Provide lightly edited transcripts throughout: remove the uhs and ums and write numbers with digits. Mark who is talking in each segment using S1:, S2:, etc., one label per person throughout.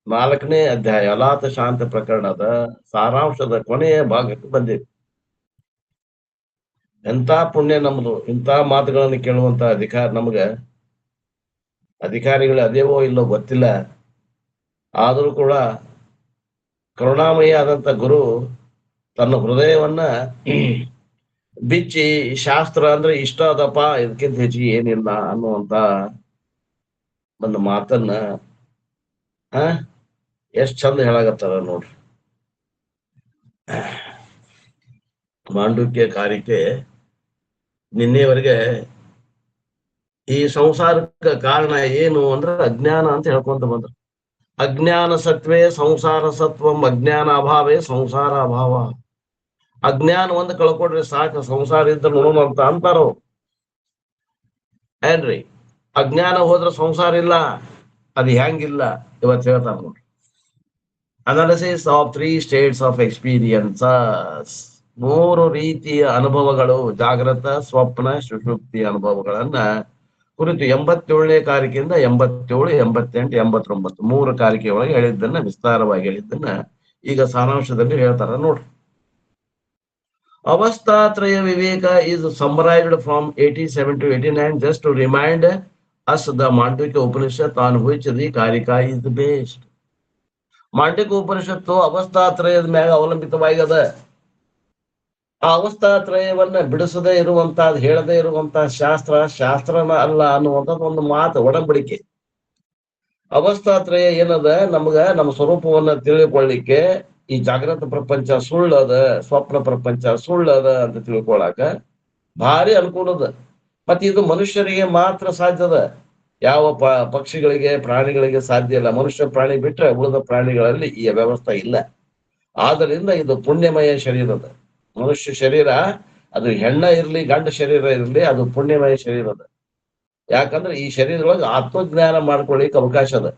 S1: 4ನೇ ಅಧ್ಯಾಯ ಅಲಾತ ಶಾಂತ ಪ್ರಕರಣದ ಸಾರಾಂಶದ ಕೊನೆಯ ಭಾಗಕ್ಕೆ ಬಂದಿದೆ. ಎಂತ ಪುಣ್ಯ ನಮ್ದು, ಇಂಥ ಮಾತುಗಳನ್ನು ಕೇಳುವಂತ ಅಧಿಕಾರ ನಮ್ಗ. ಅಧಿಕಾರಿಗಳು ಅದೇವೋ ಇಲ್ಲೋ ಗೊತ್ತಿಲ್ಲ, ಆದರೂ ಕೂಡ ಕರುಣಾಮಯಿ ಆದಂತ ಗುರು ತನ್ನ ಹೃದಯವನ್ನ ಬಿಚ್ಚಿ ಶಾಸ್ತ್ರ ಅಂದ್ರೆ ಇಷ್ಟ ಅದಪ್ಪ, ಇದಕ್ಕಿಂತ ಹೆಚ್ಚಿಗೆ ಏನಿಲ್ಲ ಅನ್ನುವಂತ ಒಂದು ಮಾತನ್ನ ಎಷ್ಟ್ ಚಂದ ಹೇಳಾಗತ್ತಾರ ನೋಡ್ರಿ. ಮಾಂಡುಕ್ಯ ಕಾರಿಕೆ ನಿನ್ನೆವರೆಗೆ ಈ ಸಂಸಾರಕ್ಕೆ ಕಾರಣ ಏನು ಅಂದ್ರೆ ಅಜ್ಞಾನ ಅಂತ ಹೇಳ್ಕೊಂತ ಬಂದ್ರು. ಅಜ್ಞಾನ ಸತ್ವೇ ಸಂಸಾರ ಸತ್ವಂ, ಅಜ್ಞಾನ ಅಭಾವೇ ಸಂಸಾರ ಅಭಾವ. ಅಜ್ಞಾನ ಒಂದು ಕಳ್ಕೊಡ್ರಿ ಸಾಕು, ಸಂಸಾರ ಇದ್ದ ನೋಡೋಣ ಅಂತ ಅಂತಾರೋ ಏನ್ರಿ. ಅಜ್ಞಾನ ಹೋದ್ರೆ ಸಂಸಾರ ಇಲ್ಲ, ಅದು ಹೆಂಗಿಲ್ಲ ಇವತ್ತು ಹೇಳ್ತಾರ ನೋಡ್ರಿ. Analysis of 3 states of experiences, 3 ರೀತಿಯ ಅನುಭವಗಳು, ಜಾಗೃತ, ಸ್ವಪ್ನ, ಸುಷುಪ್ತಿ ಅನುಭವಗಳನ್ನ ಕುರಿತು 87ನೇ ಕಾರಿಕೆಯಿಂದ 87, 88, 89 3 ಕಾರಿಕೆ ಒಳಗೆ ಹೇಳಿದ್ದನ್ನ, ವಿಸ್ತಾರವಾಗಿ ಹೇಳಿದ್ದನ್ನ ಈಗ ಸಾರಾಂಶದಲ್ಲಿ ಹೇಳ್ತಾರ ನೋಡ್ರಿ. ಅವಸ್ಥಾತ್ರಯ ವಿವೇಕ is summarized from 87 to 89 just to remind us the Mandukya Upanishad on which the Karika is based. ಮಾಂಡವಿಕ ಉಪನಿಷತ್ತು ಅವಸ್ಥಾತ್ರಯದ ಮ್ಯಾಗ ಅವಲಂಬಿತವಾಗ್ಯದ. ಆ ಅವಸ್ಥಾತ್ರಯವನ್ನ ಬಿಡಿಸದೇ ಇರುವಂತ, ಹೇಳದೇ ಇರುವಂತ ಶಾಸ್ತ್ರನ ಅಲ್ಲ ಅನ್ನುವಂಥದ್ದು ಒಂದು ಮಾತು, ಒಡಂಬಡಿಕೆ. ಅವಸ್ಥಾತ್ರಯ ಏನದ, ನಮ್ಮ ಸ್ವರೂಪವನ್ನ ತಿಳಿದುಕೊಳ್ಳಿಕ್ಕೆ ಈ ಜಾಗೃತ ಪ್ರಪಂಚ ಸುಳ್ಳದ, ಸ್ವಪ್ನ ಪ್ರಪಂಚ ಸುಳ್ಳದ ಅಂತ ತಿಳ್ಕೊಳಕ ಭಾರಿ ಅನುಕೂಲದ. ಮತ್ತೆ ಇದು ಮನುಷ್ಯರಿಗೆ ಮಾತ್ರ ಸಾಧ್ಯದ, ಯಾವ ಪಕ್ಷಿಗಳಿಗೆ, ಪ್ರಾಣಿಗಳಿಗೆ ಸಾಧ್ಯ ಇಲ್ಲ. ಮನುಷ್ಯ ಪ್ರಾಣಿ ಬಿಟ್ರೆ ಉಳಿದ ಪ್ರಾಣಿಗಳಲ್ಲಿ ಈ ವ್ಯವಸ್ಥೆ ಇಲ್ಲ. ಆದ್ದರಿಂದ ಇದು ಪುಣ್ಯಮಯ ಶರೀರದ, ಮನುಷ್ಯ ಶರೀರ ಅದು ಹೆಣ್ಣ ಇರ್ಲಿ ಗಂಡ ಶರೀರ ಇರ್ಲಿ, ಅದು ಪುಣ್ಯಮಯ ಶರೀರದ. ಯಾಕಂದ್ರೆ ಈ ಶರೀರದೊಳಗೆ ಆತ್ಮಜ್ಞಾನ ಮಾಡ್ಕೊಳ್ಳಿಕ್ಕೆ ಅವಕಾಶ ಅದ.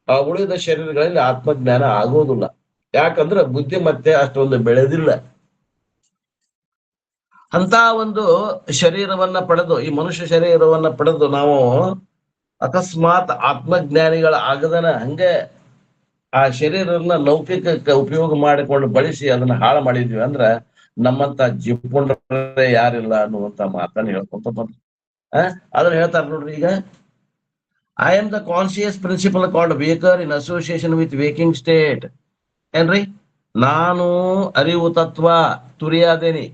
S1: ಆ ಉಳಿದ ಶರೀರಗಳಲ್ಲಿ ಆತ್ಮಜ್ಞಾನ ಆಗೋದಿಲ್ಲ, ಯಾಕಂದ್ರೆ ಬುದ್ಧಿ ಮತ್ತೆ ಅಷ್ಟೊಂದು ಬೆಳೆದಿಲ್ಲ. ಅಂತ ಒಂದು ಶರೀರವನ್ನ ಪಡೆದು, ಈ ಮನುಷ್ಯ ಶರೀರವನ್ನ ಪಡೆದು ನಾವು ಅಕಸ್ಮಾತ್ ಆತ್ಮಜ್ಞಾನಿಗಳ ಆಗದನ ಹಂಗೆ ಆ ಶರೀರನ ಲೌಕಿಕಕ್ಕೆ ಉಪಯೋಗ ಮಾಡಿಕೊಂಡು ಬಳಸಿ ಅದನ್ನ ಹಾಳು ಮಾಡಿದ್ವಿ ಅಂದ್ರ ನಮ್ಮಂತ ಜಿಪ್ಪುಂಡ್ರೆ ಯಾರಿಲ್ಲ ಅನ್ನುವಂತ ಮಾತನ್ನ ಹೇಳ್ಕೊಂತ ಬಂದ್ರು. ಅದನ್ನ ಹೇಳ್ತಾರ ನೋಡ್ರಿ. ಈಗ I am the conscious principle called waker in association with waking state. ಏನ್ರಿ, ನಾನು ಅರಿವು ತತ್ವ ತುರಿಯಾದೇನಿ.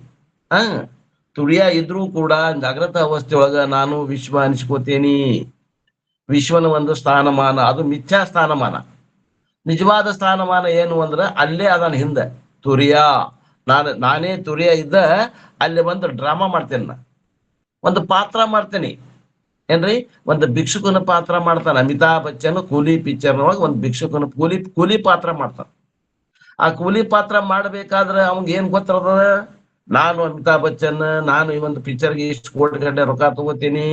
S1: ತುರಿಯ ಇದ್ರೂ ಕೂಡ ಜಾಗೃತ ಅವಸ್ಥೆ ಒಳಗ ನಾನು ವಿಶ್ವ ಅನಿಸ್ಕೋತೇನಿ. ವಿಶ್ವನ ಒಂದು ಸ್ಥಾನಮಾನ, ಅದು ಮಿಥ್ಯಾ ಸ್ಥಾನಮಾನ. ನಿಜವಾದ ಸ್ಥಾನಮಾನ ಏನು ಅಂದ್ರ ಅಲ್ಲೇ ಅದನ್ನ ಹಿಂದೆ ತುರಿಯ, ನಾನೇ ತುರಿಯ ಇದ್ದ ಅಲ್ಲಿ ಒಂದು ಡ್ರಾಮಾ ಮಾಡ್ತೇನೆ, ನಾ ಒಂದು ಪಾತ್ರ ಮಾಡ್ತೇನೆ. ಏನ್ರಿ, ಒಂದು ಭಿಕ್ಷುಕನ ಪಾತ್ರ ಮಾಡ್ತಾನೆ ಅಮಿತಾಬ್ ಬಚ್ಚನ್. ಕೂಲಿ ಪಿಕ್ಚರ್ ಒಳಗೆ ಒಂದು ಭಿಕ್ಷುಕನ ಕೂಲಿ ಪಾತ್ರ ಮಾಡ್ತಾನೆ. ಆ ಕೂಲಿ ಪಾತ್ರ ಮಾಡ್ಬೇಕಾದ್ರೆ ಅವಂಗ ಏನ್ ಗೊತ್ತಿರ್ತದ, ನಾನು ಅಮಿತಾಬ್ ಬಚ್ಚನ್, ನಾನು ಈ ಒಂದು ಪಿಕ್ಚರ್ಗೆ ಇಷ್ಟು ಕೋಟಿ ಗಂಟೆ ರೊಕ್ಕ ತಗೋತೀನಿ,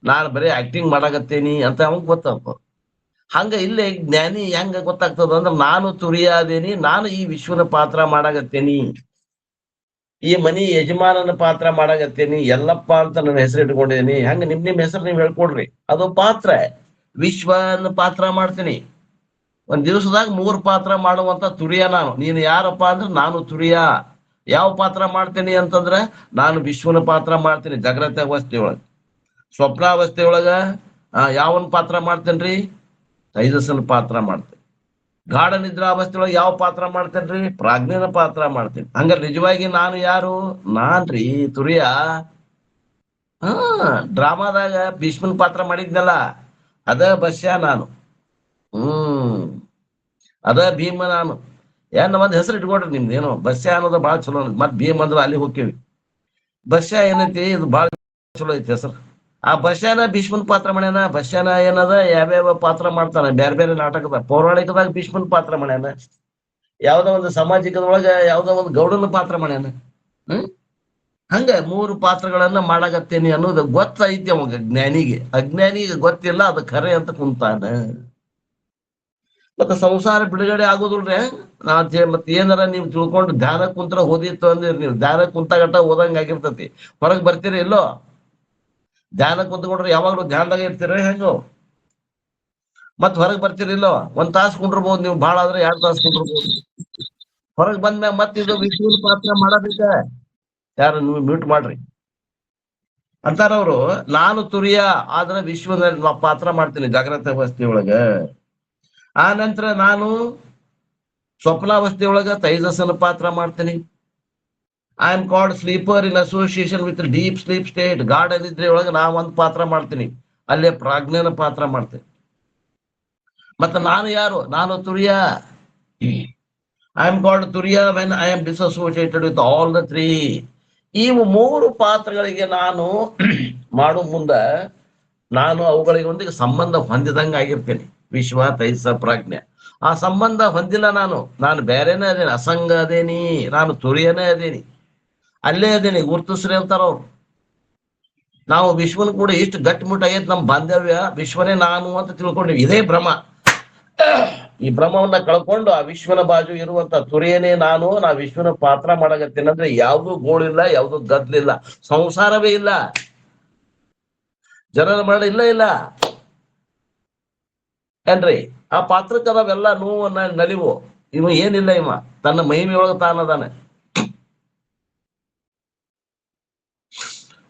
S1: ನಾನು ಬರೀ ಆಕ್ಟಿಂಗ್ ಮಾಡಾಕತ್ತೇನಿ ಅಂತ ಅವಂಗ ಗೊತ್ತಾಗ್ತದ. ಹಂಗ ಇಲ್ಲೇ ಜ್ಞಾನಿ ಹೆಂಗ ಗೊತ್ತಾಗ್ತದ ಅಂದ್ರೆ ನಾನು ತುರಿಯಾದೇನಿ, ನಾನು ಈ ವಿಶ್ವನ ಪಾತ್ರ ಮಾಡಾಕತ್ತೇನಿ, ಈ ಮನಿ ಯಜಮಾನನ ಪಾತ್ರ ಮಾಡಾಕತ್ತೇನಿ, ಎಲ್ಲಪ್ಪ ಅಂತ ನನ್ನ ಹೆಸರು ಇಟ್ಕೊಂಡಿದ್ದೀನಿ. ಹಂಗ ನಿಮ್ ಹೆಸರು ನೀವ್ ಹೇಳ್ಕೊಡ್ರಿ, ಅದು ಪಾತ್ರ. ವಿಶ್ವನ ಪಾತ್ರ ಮಾಡ್ತೀನಿ. ಒಂದ್ ದಿವಸದಾಗ 3 ಪಾತ್ರ ಮಾಡುವಂತ ತುರಿಯ ನಾನು. ನೀನು ಯಾರಪ್ಪ ಅಂದ್ರೆ ನಾನು ತುರಿಯ. ಯಾವ ಪಾತ್ರ ಮಾಡ್ತೀನಿ ಅಂತಂದ್ರೆ ನಾನು ವಿಶ್ವನ ಪಾತ್ರ ಮಾಡ್ತೀನಿ ಜಾಗ್ರತೆ ಅವಸ್ಥೆಯೊಳಗ. ಸ್ವಪ್ನಾವಸ್ಥೆಯೊಳಗ ಯಾವನ್ ಪಾತ್ರ ಮಾಡ್ತೇನ್ರಿ, ತೈಜಸ್ಸನ ಪಾತ್ರ ಮಾಡ್ತೇನೆ. ಗಾಢ ನಿದ್ರಾವಸ್ಥೆಯೊಳಗೆ ಯಾವ ಪಾತ್ರ ಮಾಡ್ತೇನ್ರಿ, ಪ್ರಾಜ್ಞನ ಪಾತ್ರ ಮಾಡ್ತೇನೆ. ಹಂಗ ನಿಜವಾಗಿ ನಾನು ಯಾರು, ನಾನ್ರಿ ತುರಿಯ. ಡ್ರಾಮಾದಾಗ ಭೀಷ್ಮನ್ ಪಾತ್ರ ಮಾಡಿದ್ನಲ್ಲ, ಅದ ಬಸ್ಯ ನಾನು. ಅದ ಭೀಮ ನಾನು. ಏನ್ ಒಂದ್ ಹೆಸರು ಇಟ್ಕೊಡ್ರಿ ನಿಮ್ದು, ಏನೋ ಬಸ್ಯ ಅನ್ನೋದು ಬಾಳ ಚಲೋ. ಮತ್ ಭೀಮ್ ಅಂದ್ರೆ ಅಲ್ಲಿ ಹೋಗ್ತೀವಿ. ಬಸ್ಯ ಏನೈತಿ, ಇದು ಬಾಳ ಚಲೋ ಐತಿ ಹೆಸರು. ಆ ಬಸ್ಯಾನ ಭೀಷ್ಮನ್ ಪಾತ್ರ ಮಾಡ್ಯಾನ. ಬಸ್ಯಾನ ಏನದ, ಯಾವ್ಯಾವ ಪಾತ್ರ ಮಾಡ್ತಾನ, ಬೇರೆ ಬೇರೆ ನಾಟಕದ. ಪೌರಾಣಿಕದಾಗ ಭೀಷ್ಮನ್ ಪಾತ್ರ ಮಾಡ್ಯಾನ, ಯಾವ್ದೋ ಒಂದು ಸಾಮಾಜಿಕದೊಳಗ ಯಾವ್ದೋ ಒಂದು ಗೌಡನ ಪಾತ್ರ ಮಾಡ್ಯಾನ. ಹಂಗ 3 ಪಾತ್ರಗಳನ್ನ ಮಾಡಾಕತ್ತೇನಿ ಅನ್ನೋದು ಗೊತ್ತೈತಿ ಅವಾಗ ಜ್ಞಾನಿಗೆ. ಅಜ್ಞಾನಿಗೆ ಗೊತ್ತಿಲ್ಲ, ಅದು ಖರೆ ಅಂತ ಕುಂತಾನ. ಮತ್ತೆ ಸಂಸಾರ ಬಿಡುಗಡೆ ಆಗೋದಿಲ್ರಿ. ಮತ್ತೆ ಏನಾರ ನೀವು ತಿಳ್ಕೊಂಡು ಧ್ಯಾನ ಕುಂತ್ರ ಓದಿತ್ತು ಅಂದ್ರೆ, ನೀವು ಧ್ಯಾನ ಕುಂತಾಗಟ್ಟ ಓದಂಗ ಆಗಿರ್ತತಿ. ಹೊರಗ್ ಬರ್ತೀರಿ ಇಲ್ಲೋ, ಧ್ಯಾನ ಕುಂತ್ಕೊಂಡ್ರೆ ಯಾವಾಗ್ಲೂ ಧ್ಯಾನದಾಗ ಇರ್ತೀರ ಹೆಂಗೋ. ಮತ್ ಹೊರಗೆ ಬರ್ತಿರಿಲ್ಲೋ, 1 ತಾಸು ಕುಂಡ್ರಬಹುದು, ನೀವು ಭಾಳ ಆದ್ರೆ 2 ತಾಸು ಕುಂಡ್ರಬಹುದು. ಹೊರಗ್ ಬಂದ್ಮ್ಯಾಗ ಮತ್ ಇದು ವಿಷ್ಣುವಿನ ಪಾತ್ರ ಮಾಡೋದಿಕ್ಕ. ಯಾರು ನೀವು ಮ್ಯೂಟ್ ಮಾಡ್ರಿ ಅಂತಾರವ್ರು. ನಾನು ತುರಿಯ ಆದ್ರೆ ವಿಶ್ವದ ಪಾತ್ರ ಮಾಡ್ತೀನಿ ಜಾಗ್ರತ ಅವಸ್ಥೆ ಒಳಗ. ಆ ನಂತರ ನಾನು ಸ್ವಪ್ನಾವಸ್ಥೆ ಒಳಗ ತೈಜಸ್ಸನ ಪಾತ್ರ ಮಾಡ್ತೀನಿ. I am called sleeper in association with deep sleep state. ಗಾಢ ನಿದ್ರೆ ಒಳಗೆ ನಾ ಒಂದ್ ಪಾತ್ರ ಮಾಡ್ತೀನಿ, ಅಲ್ಲೇ ಪ್ರಾಜ್ಞನ ಪಾತ್ರ ಮಾಡ್ತೀನಿ. ಮತ್ತೆ ನಾನು ಯಾರು? ನಾನು ತುರಿಯ. ಐ ಆಮ್ ಕಾಲ್ಡ್ ತುರಿಯ when I am dissociated with all the 3. ಈ 3 ಪಾತ್ರಗಳಿಗೆ ನಾನು ಮಾಡೋ ಮುಂದ ನಾನು ಅವುಗಳಿಗೊಂದಿಗೆ ಸಂಬಂಧ ಹೊಂದಿದಂಗ ಆಗಿರ್ತೇನೆ. ವಿಶ್ವ ತೈಜಸ ಪ್ರಾಜ್ಞೆ ಆ ಸಂಬಂಧ ಹೊಂದಿಲ್ಲ. ನಾನು ಬೇರೆನೇ ಅದೇನಿ, ಅಸಂಗ ಅದೇನಿ, ನಾನು ತುರಿಯನೇ ಅದೇನಿ, ಅಲ್ಲೇ ಅದೇನಿ, ಗುರ್ತಿಸ್ರಿ ಅಂತಾರ ಅವ್ರು. ನಾವು ವಿಶ್ವನ ಕೂಡ ಇಷ್ಟು ಗಟ್ಟಿಮುಟ್ಟ ಆಗೈತೆ ನಮ್ ಬಾಂಧವ್ಯ, ವಿಶ್ವನೇ ನಾನು ಅಂತ ತಿಳ್ಕೊಂಡಿವಿ. ಇದೇ ಭ್ರಮ. ಈ ಭ್ರಮವನ್ನ ಕಳ್ಕೊಂಡು ಆ ವಿಶ್ವನ ಬಾಜು ಇರುವಂತ ತುರಿಯನೇ ನಾನು, ನಾ ವಿಶ್ವನ ಪಾತ್ರ ಮಾಡಕತ್ತೇನಂದ್ರೆ ಯಾವ್ದು ಗೋಳಿಲ್ಲ, ಯಾವ್ದು ಗದ್ಲಿಲ್ಲ, ಸಂಸಾರವೇ ಇಲ್ಲ, ಜನರ ಮರಣ ಇಲ್ಲ ಏನ್ರಿ. ಆ ಪಾತ್ರಕ್ಕೆ ಅದಾವೆಲ್ಲ ನೋವನ್ನ ನಲಿವು. ಇವ ಏನಿಲ್ಲ, ಇವ ತನ್ನ ಮಹಿಮೆಯೊಳಗ ತಾನದಾನೆ.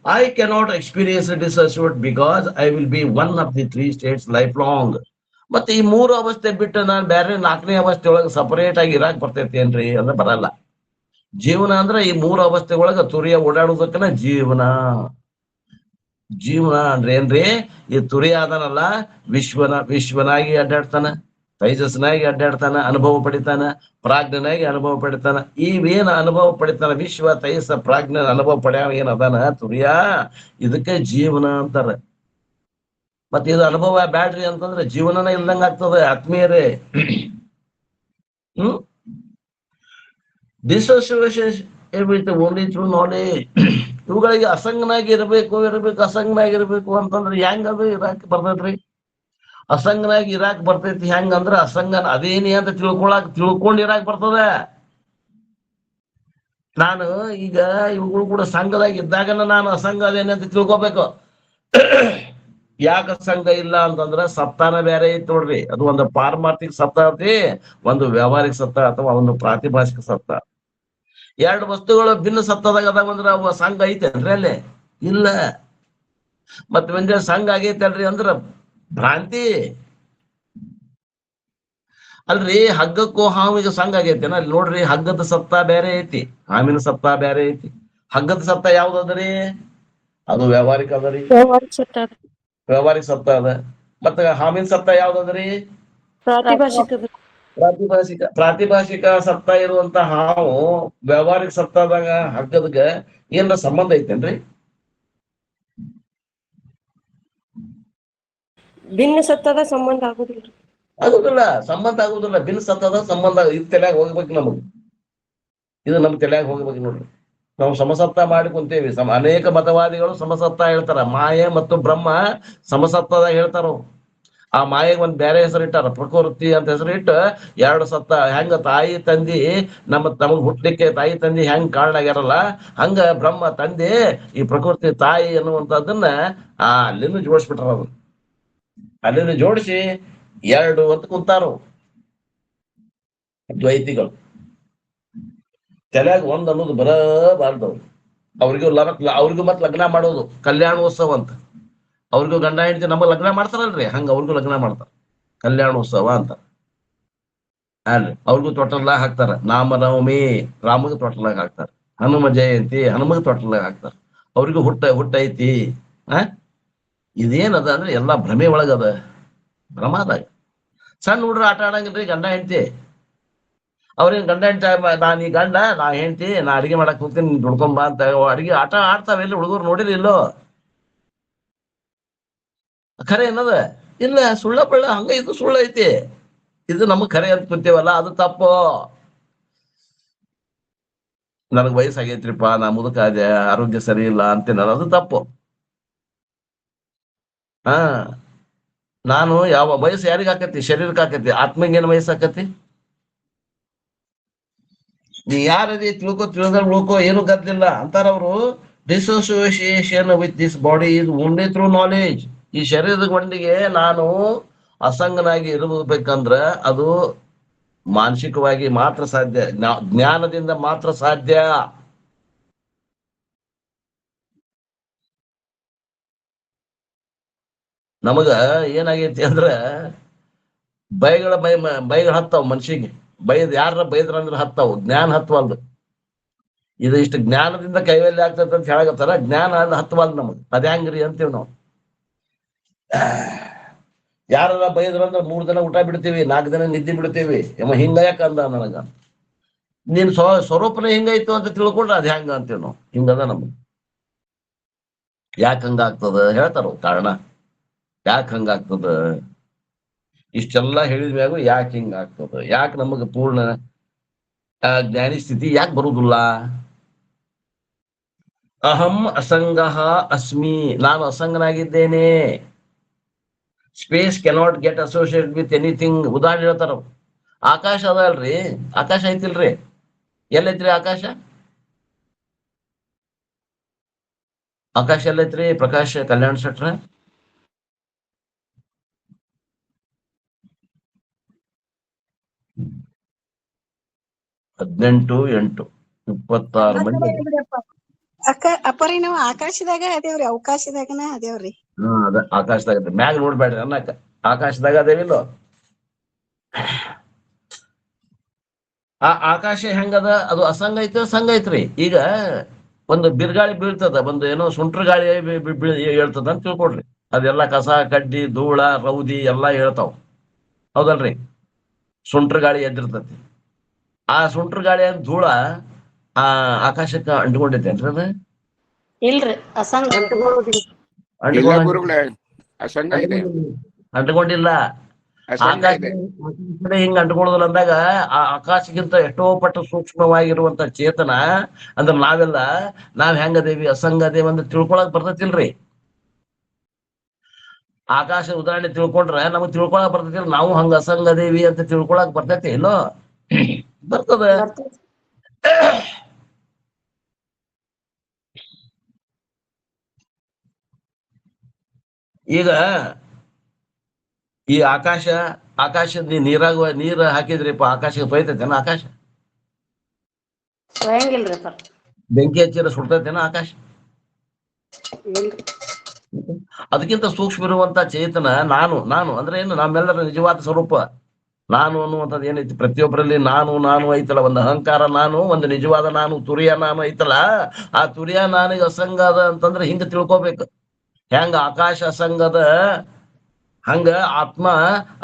S1: I cannot experience a dissociate because I will be one of the 3 states lifelong. ಮತ್ತೆ ಈ 3 ಅವಸ್ಥೆ ಬಿಟ್ಟು ನಾನು ಬೇರೆ 4ನೇ ಅವಸ್ಥೆ ಒಳಗೆ ಸಪರೇಟ್ ಆಗಿ ಇರಾಕ್ ಬರ್ತೈತಿ ಏನ್ರಿ ಅಂದ್ರೆ ಬರಲ್ಲ. ಜೀವನ ಅಂದ್ರೆ ಈ 3 ಅವಸ್ಥೆ ಒಳಗ ತುರಿಯ ಓಡಾಡುದಕ್ಕನ ಜೀವನ. ಜೀವನ ಅಂದ್ರೆ ಏನ್ರಿ? ಈ ತುರಿಯ ಅದನಲ್ಲ, ವಿಶ್ವನಾಗಿ ಅಡ್ಡಾಡ್ತಾನ, ತೈಜಸ್ನಾಗಿ ಅಡ್ಡಾಡ್ತಾನ, ಅನುಭವ ಪಡಿತಾನ, ಪ್ರಾಜ್ಞನಾಗಿ ಅನುಭವ ಪಡಿತಾನ. ಇವೇನ ಅನುಭವ ಪಡಿತಾನ, ವಿಶ್ವ ತೈಜಸ ಪ್ರಾಜ್ಞ ಅನುಭವ ಪಡ್ಯಾವ ಏನ್ ಅದಾನ ತುರಿಯ, ಇದಕ್ಕೆ ಜೀವನ ಅಂತಾರ. ಮತ್ತೆ ಇದು ಅನುಭವ ಬ್ಯಾಡ್ರಿ ಅಂತಂದ್ರೆ ಜೀವನನ ಇಲ್ದಂಗ ಆಗ್ತದೆ ಆತ್ಮೀಯರೇ. Dissociation only through knowledge. ಇವುಗಳಿಗೆ ಅಸಂಗನಾಗಿ ಇರಬೇಕು ಅಸಂಗನಾಗಿರ್ಬೇಕು ಅಂತಂದ್ರೆ ಹೆಂಗ್ ಅದು ಇರಾಕ್ ಬರ್ತೈತ್ರಿ? ಅಸಂಗನಾಗಿ ಇರಾಕ್ ಬರ್ತೈತಿ ಹೆಂಗಂದ್ರ ಅಸಂಗನ ಅದೇನಿ ಅಂತ ತಿಳ್ಕೊಂಡ್ ಇರಾಕ್ ಬರ್ತದ. ನಾನು ಈಗ ಇವುಗಳು ಕೂಡ ಸಂಘದಾಗ ಇದ್ದಾಗನ ನಾನು ಅಸಂಗ ಅದೇನಿ ಅಂತ ತಿಳ್ಕೊಬೇಕು. ಯಾಕ ಸಂಘ ಇಲ್ಲ ಅಂತಂದ್ರ ಸತ್ತಾನ ಬೇರೆ ಐತಿ ನೋಡ್ರಿ. ಅದು ಒಂದು ಪಾರಮಾರ್ಥಿಕ ಸತ್ತ ಐತಿ, ಒಂದು ವ್ಯಾವಹಾರಿಕ ಸತ್ತ ಅಥವಾ ಒಂದು ಪ್ರಾತಿಭಾಷಿಕ ಸತ್ತ. 2 ವಸ್ತುಗಳು ಭಿನ್ನ ಸತ್ತದಾಗ ಅದಾವಂದ್ರ ಅವ ಸಂಘ ಐತೇನ್ರಿ ಅಲ್ಲಿ? ಇಲ್ಲ. ಮತ್ ಒಂದೇ ಸಂಘ ಆಗೈತಲ್ರಿ ಅಂದ್ರ ಭ್ರಾಂತಿ ಅಲ್ರಿ. ಹಗ್ಗಕ್ಕೂ ಹಾವಿಗೆ ಸಂಘ ಆಗೈತೇನ? ಅಲ್ಲಿ ನೋಡ್ರಿ, ಹಗ್ಗದ ಸತ್ತ ಬೇರೆ ಐತಿ, ಹಾವಿನ ಸತ್ತ ಬೇರೆ ಐತಿ. ಹಗ್ಗದ ಸತ್ತ ಯಾವ್ದದ್ರಿ? ಅದು ವ್ಯಾವಹಾರಿಕ ಅದರಿ, ವ್ಯಾವಹಾರಿಕ ಸತ್ತ ಅದ. ಮತ್ತ ಹಾವಿನ ಸತ್ತ ಯಾವ್ದದ್ರಿ? ಪ್ರಾತಿಭಾಷಿಕ ಸತ್ತ ಇರುವಂತ ಹಾವು ವ್ಯಾವಹಾರಿಕ ಸತ್ತಾದಾಗ ಹಗ್ಗದ್ಗ ಏನ್ರ ಸಂಬಂಧ ಐತೇನ್ರಿ?
S2: ಭಿನ್ನ ಸತ್ತದ ಸಂಬಂಧ
S1: ಆಗುದಿಲ್ಲ, ಸಂಬಂಧ ಆಗುದಿಲ್ಲ. ಭಿನ್ನ ಸತ್ತದ ಸಂಬಂಧ. ಇದು ತಲೆಯಾಗ ಹೋಗ್ಬೇಕು ನಮಗ್, ಇದು ನಮ್ ತಲೆಯಾಗ ಹೋಗ್ಬೇಕು ನೋಡ್ರಿ. ನಾವು ಸಮಸತ್ತ ಮಾಡಿ ಕುಂತೇವಿ. ಅನೇಕ ಮತವಾದಿಗಳು ಸಮಸತ್ತ ಹೇಳ್ತಾರ, ಮಾಯೆ ಮತ್ತು ಬ್ರಹ್ಮ ಸಮಸತ್ತದ ಹೇಳ್ತಾರ. ಆ ಮಾಯೆಗೆ ಒಂದ್ ಬೇರೆ ಹೆಸರು ಇಟ್ಟಾರ, ಪ್ರಕೃತಿ ಅಂತ ಹೆಸರು ಇಟ್ಟು 2 ಸತ್ತ. ಹೆಂಗ ತಾಯಿ ತಂದಿ ನಮಗ್ ಹುಟ್ಲಿಕ್ಕೆ ತಾಯಿ ತಂದಿ ಹೆಂಗ್ ಕಾರಣ ಆಗ್ಯಾರಲ್ಲ, ಹಂಗ ಬ್ರಹ್ಮ ತಂದೆ ಈ ಪ್ರಕೃತಿ ತಾಯಿ ಅನ್ನುವಂಥದ್ದನ್ನ ಅಲ್ಲಿಂದ ಜೋಡಿಸ್ಬಿಟ್ರ. ಅದು ಅಲ್ಲಿಂದ ಜೋಡಿಸಿ 2 ಅಂತ ಕುಂತಾರು ದ್ವೈತಿಗಳು. ತಲೆಯಾಗ ಒಂದ್ ಅನ್ನೋದು ಬರಬಾರ್ದವ್ರು. ಅವ್ರಿಗೂ ಮತ್ ಲಗ್ನ ಮಾಡೋದು ಕಲ್ಯಾಣೋತ್ಸವ ಅಂತ. ಅವ್ರಿಗೂ ಗಂಡ ಹೆಂಡತಿ ನಮಗ್ ಲಗ್ನ ಮಾಡ್ತಾರಲ್ರಿ, ಹಂಗ ಅವ್ರಿಗೂ ಲಗ್ನ ಮಾಡ್ತಾರ, ಕಲ್ಯಾಣೋತ್ಸವ ಅಂತ ಅಲ್ರಿ. ಅವ್ರಿಗೂ ತೊಟ್ಟಲ್ಲಾಗ ಹಾಕ್ತಾರ. ನಾಮನವಮಿ ರಾಮಗೆ ತೊಟ್ಟಲಾಗ ಹಾಕ್ತಾರ, ಹನುಮ ಜಯಂತಿ ಹನುಮಗ್ ತೊಟ್ಟಲಾಗ ಹಾಕ್ತಾರ. ಅವ್ರಿಗೂ ಹುಟ್ಟ ಐತಿ. ಇದೇನದ ಅಂದ್ರೆ ಎಲ್ಲಾ ಭ್ರಮೆ ಒಳಗದ, ಭ್ರಮದಾಗ. ಸಣ್ಣ ಹುಡ್ರ ಆಟ ಆಡಂಗಿಲ್ರಿ ಗಂಡ ಹೆಂಡತಿ. ಅವ್ರೇನ್ ಗಂಡ ಹೆಂಡತಿ ನಾನ್ ಈ ಗಂಡ, ನಾ ಹೆಂಡತಿ, ನಾ ಅಡಿಗೆ ಮಾಡಕ್ ಹೋಗ್ತೀನಿ, ನೀನ್ ದುಡ್ಕೊಂಬ ಅಂತ ಅಡಿಗೆ ಆಟ ಆಡ್ತಾವ ಎಲ್ಲಿ ಹುಡುಗರು ನೋಡಿರಿಲ್ಲೋ? ಖರೆ ಏನದ? ಇಲ್ಲ, ಸುಳ್ಳ ಬಳ್ಳ ಹಂಗ. ಇದು ಸುಳ್ಳ ಐತಿ, ಇದು ನಮಗ್ ಖರೆ ಅಂತ ಕುಂತೇವಲ್ಲ, ಅದು ತಪ್ಪು. ನನಗ್ ವಯಸ್ಸಾಗೈತ್ರಿಪ್ಪ, ನಾ ಮುದುಕಾದೆ, ಆರೋಗ್ಯ ಸರಿ ಇಲ್ಲ ಅಂತೇನ, ಅದು ತಪ್ಪು. ನಾನು ಯಾವ ವಯಸ್ಸು ಯಾರಿಗ ಆಕತಿ? ಶರೀರಕ್ಕೆ ಆಕತಿ. ಆತ್ಮಂಗೇನ್ ವಯಸ್ಸು ಆಕತಿ? ನೀ ಯಾರದಿ ತಿಳ್ಕೊ ಏನು ಗದ್ಲಿಲ್ಲ ಅಂತಾರ ಅವರು. Dissociation with this body is only through knowledge. ಈ ಶರೀರದ ಗೊಂಡಿಗೆ ನಾನು ಅಸಂಗನಾಗಿ ಇರಬೇಕಂದ್ರ ಅದು ಮಾನಸಿಕವಾಗಿ ಮಾತ್ರ ಸಾಧ್ಯ, ಜ್ಞಾನದಿಂದ ಮಾತ್ರ ಸಾಧ್ಯ. ನಮಗ ಏನಾಗೈತಿ ಅಂದ್ರ ಬೈಗಳು ಹತ್ತಾವ್ ಮನ್ಷಿಗೆ. ಯಾರ ಬೈದ್ರ ಅಂದ್ರ ಹತ್ತಾವ್, ಜ್ಞಾನ ಹತ್ವಲ್ದು. ಇದು ಇಷ್ಟು ಜ್ಞಾನದಿಂದ ಕೈವಲ್ಯ ಆಗ್ತದೆ ಅಂತ ಹೇಳಕತ್ತಾರ, ಜ್ಞಾನ ಹತ್ವಲ್ದು ನಮಗ್. ಅದ್ಯಾಂಗ್ರಿ ಅಂತೀವಿ ನಾವು. ಯಾರ ಬೈದ್ರ ಅಂದ್ರ 3 ದಿನ ಊಟ ಬಿಡ್ತೀವಿ, 4 ದಿನ ನಿದ್ದೆ ಬಿಡ್ತೀವಿ. ಹಿಂಗ ಯಾಕ ಅಂದ ನನಗ, ನೀನ್ ಸ್ವರೂಪನ ಹಿಂಗಾಯ್ತು ಅಂತ ತಿಳ್ಕೊಂಡ್ರೆ ಅದ್ ಹೆಂಗ ಅಂತೀವಿ ನಾವು. ಹಿಂಗದ ನಮಗ್. ಯಾಕೆ ಹಂಗಾಗ್ತದ ಹೇಳ್ತಾರ ಕಾರಣ. ಯಾಕೆ ಹಂಗಾಗ್ತದ, ಇಷ್ಟೆಲ್ಲ ಹೇಳಿದ ಮ್ಯಾಗು ಯಾಕೆ ಹಿಂಗಾಗ್ತದ, ಯಾಕೆ ನಮಗ ಪೂರ್ಣ ಜ್ಞಾನಿ ಸ್ಥಿತಿ ಯಾಕೆ ಬರುದಿಲ್ಲ? ಅಹಂ ಅಸಂಗಃ ಅಸ್ಮಿ, ನಾನು ಅಸಂಗನಾಗಿದ್ದೇನೆ. Space cannot get associated with anything. ಉದಾಹರಣೆ ಹೇಳ್ತಾರ, ಆಕಾಶ ಅದ ಅಲ್ರಿ, ಆಕಾಶ ಐತಿಲ್ರಿ, ಎಲ್ಲೈತ್ರಿ ಆಕಾಶ? ಆಕಾಶ ಎಲ್ಲೈತ್ರಿ ಪ್ರಕಾಶ್ ಕಲ್ಯಾಣ್ ಶೆಟ್ರ? 18/8 26 ಮಂದಿ.
S3: ಅಪ್ಪರಿ ನಾವು ಆಕಾಶದಾಗ ಅದೇವ್ರಿ, ಅವಕಾಶದಾಗನ ಅದೇವ್ರಿ.
S1: ಅದ ಆಕಾಶದಾಗ ಮ್ಯಾಗ ನೋಡ್ಬೇಡ್ರಿ ಅನ್ನಕ, ಆಕಾಶದಾಗ ಅದೇವಿಲ್ಲೋ. ಆ ಆಕಾಶ ಹೆಂಗದ, ಅದು ಅಸಂಗ ಐತೆ ಸಂಗ ಐತ್ರಿ. ಈಗ ಒಂದು ಬಿರುಗಾಳಿ ಬೀಳ್ತದ, ಒಂದು ಏನೋ ಸುಂಟ್ರ ಗಾಳಿ ಹೇಳ್ತದ ಅಂತ ತಿಳ್ಕೊಡ್ರಿ. ಅದೆಲ್ಲ ಕಸ ಕಡ್ಡಿ ಧೂಳ ರೌದಿ ಎಲ್ಲಾ ಹೇಳ್ತಾವ್, ಹೌದಲ್ರಿ? ಸುಂಟ್ರ ಗಾಳಿ ಎದ್ದಿರ್ತತಿ. ಆ ಸುಂಟ್ರ ಗಾಳಿ ಧೂಳ ಆ ಆಕಾಶಕ್ಕೆ ಅಂಟ್ಕೊಂಡೈತೇನ್ರಿ ಅದ?
S2: ಇಲ್ರಿ, ಅಸಂಗ
S1: ಅಂಟ್ಕೊಂಡಿಲ್ಲ. ಆಕಾಶ ಹಿಂಗ ಅಂಟ್ಕೊಳ್ಳೋದಿಲ್ಲ ಅಂದಾಗ ಆ ಆಕಾಶಕ್ಕಿಂತ ಎಷ್ಟೋ ಪಟ್ಟು ಸೂಕ್ಷ್ಮವಾಗಿರುವಂತ ಚೇತನ ಅಂದ್ರ ನಾವ್ ಹೆಂಗದೇವಿ, ಅಸಂಗ ಅದೇವಿ ಅಂತ ತಿಳ್ಕೊಳಕ್ ಬರ್ತೈತಿಲ್ರಿ. ಆಕಾಶ ಉದಾಹರಣೆ ತಿಳ್ಕೊಂಡ್ರೆ ನಮಗ್ ತಿಳ್ಕೊಳಕ್ ಬರ್ತೈತಿಲ್, ನಾವು ಹಂಗ ಅಸಂಗ ಅದೇವಿ ಅಂತ ತಿಳ್ಕೊಳಕ್ ಬರ್ತೈತಿ ಇಲ್ಲೋ? ಬರ್ತದ. ಈಗ ಈ ಆಕಾಶದ ನೀರ್ ಹಾಕಿದ್ರಿಪ್ಪ, ಆಕಾಶಕ್ಕೆ ತೊಯ್ತೈತೇನ ಆಕಾಶ?
S2: ಸ್ವಯಂಗಿಲ್ರಿ ಸರ್.
S1: ಬೆಂಕಿ ಹಚ್ಚಿರ ಸುಡ್ತೈತೇನ ಆಕಾಶ? ಅದಕ್ಕಿಂತ ಸೂಕ್ಷ್ಮ ಇರುವಂತ ಚೇತನ ನಾನು ಅಂದ್ರೆ ಏನು, ನಮ್ಮೆಲ್ಲರ ನಿಜವಾದ ಸ್ವರೂಪ ನಾನು ಅನ್ನುವಂಥದ್ದು ಏನೈತಿ ಪ್ರತಿಯೊಬ್ಬರಲ್ಲಿ. ನಾನು ಐತಲ್ಲ, ಒಂದು ಅಹಂಕಾರ ನಾನು, ಒಂದು ನಿಜವಾದ ನಾನು, ತುರಿಯ ನಾನು ಐತಲ್ಲ. ಆ ತುರಿಯ ನಾನಿಗೆ ಅಸಂಗ ಅದ ಅಂತಂದ್ರೆ ಹಿಂಗ ತಿಳ್ಕೊಬೇಕು. ಹೆಂಗ ಆಕಾಶ ಅಸಂಗದ ಹಂಗ ಆತ್ಮ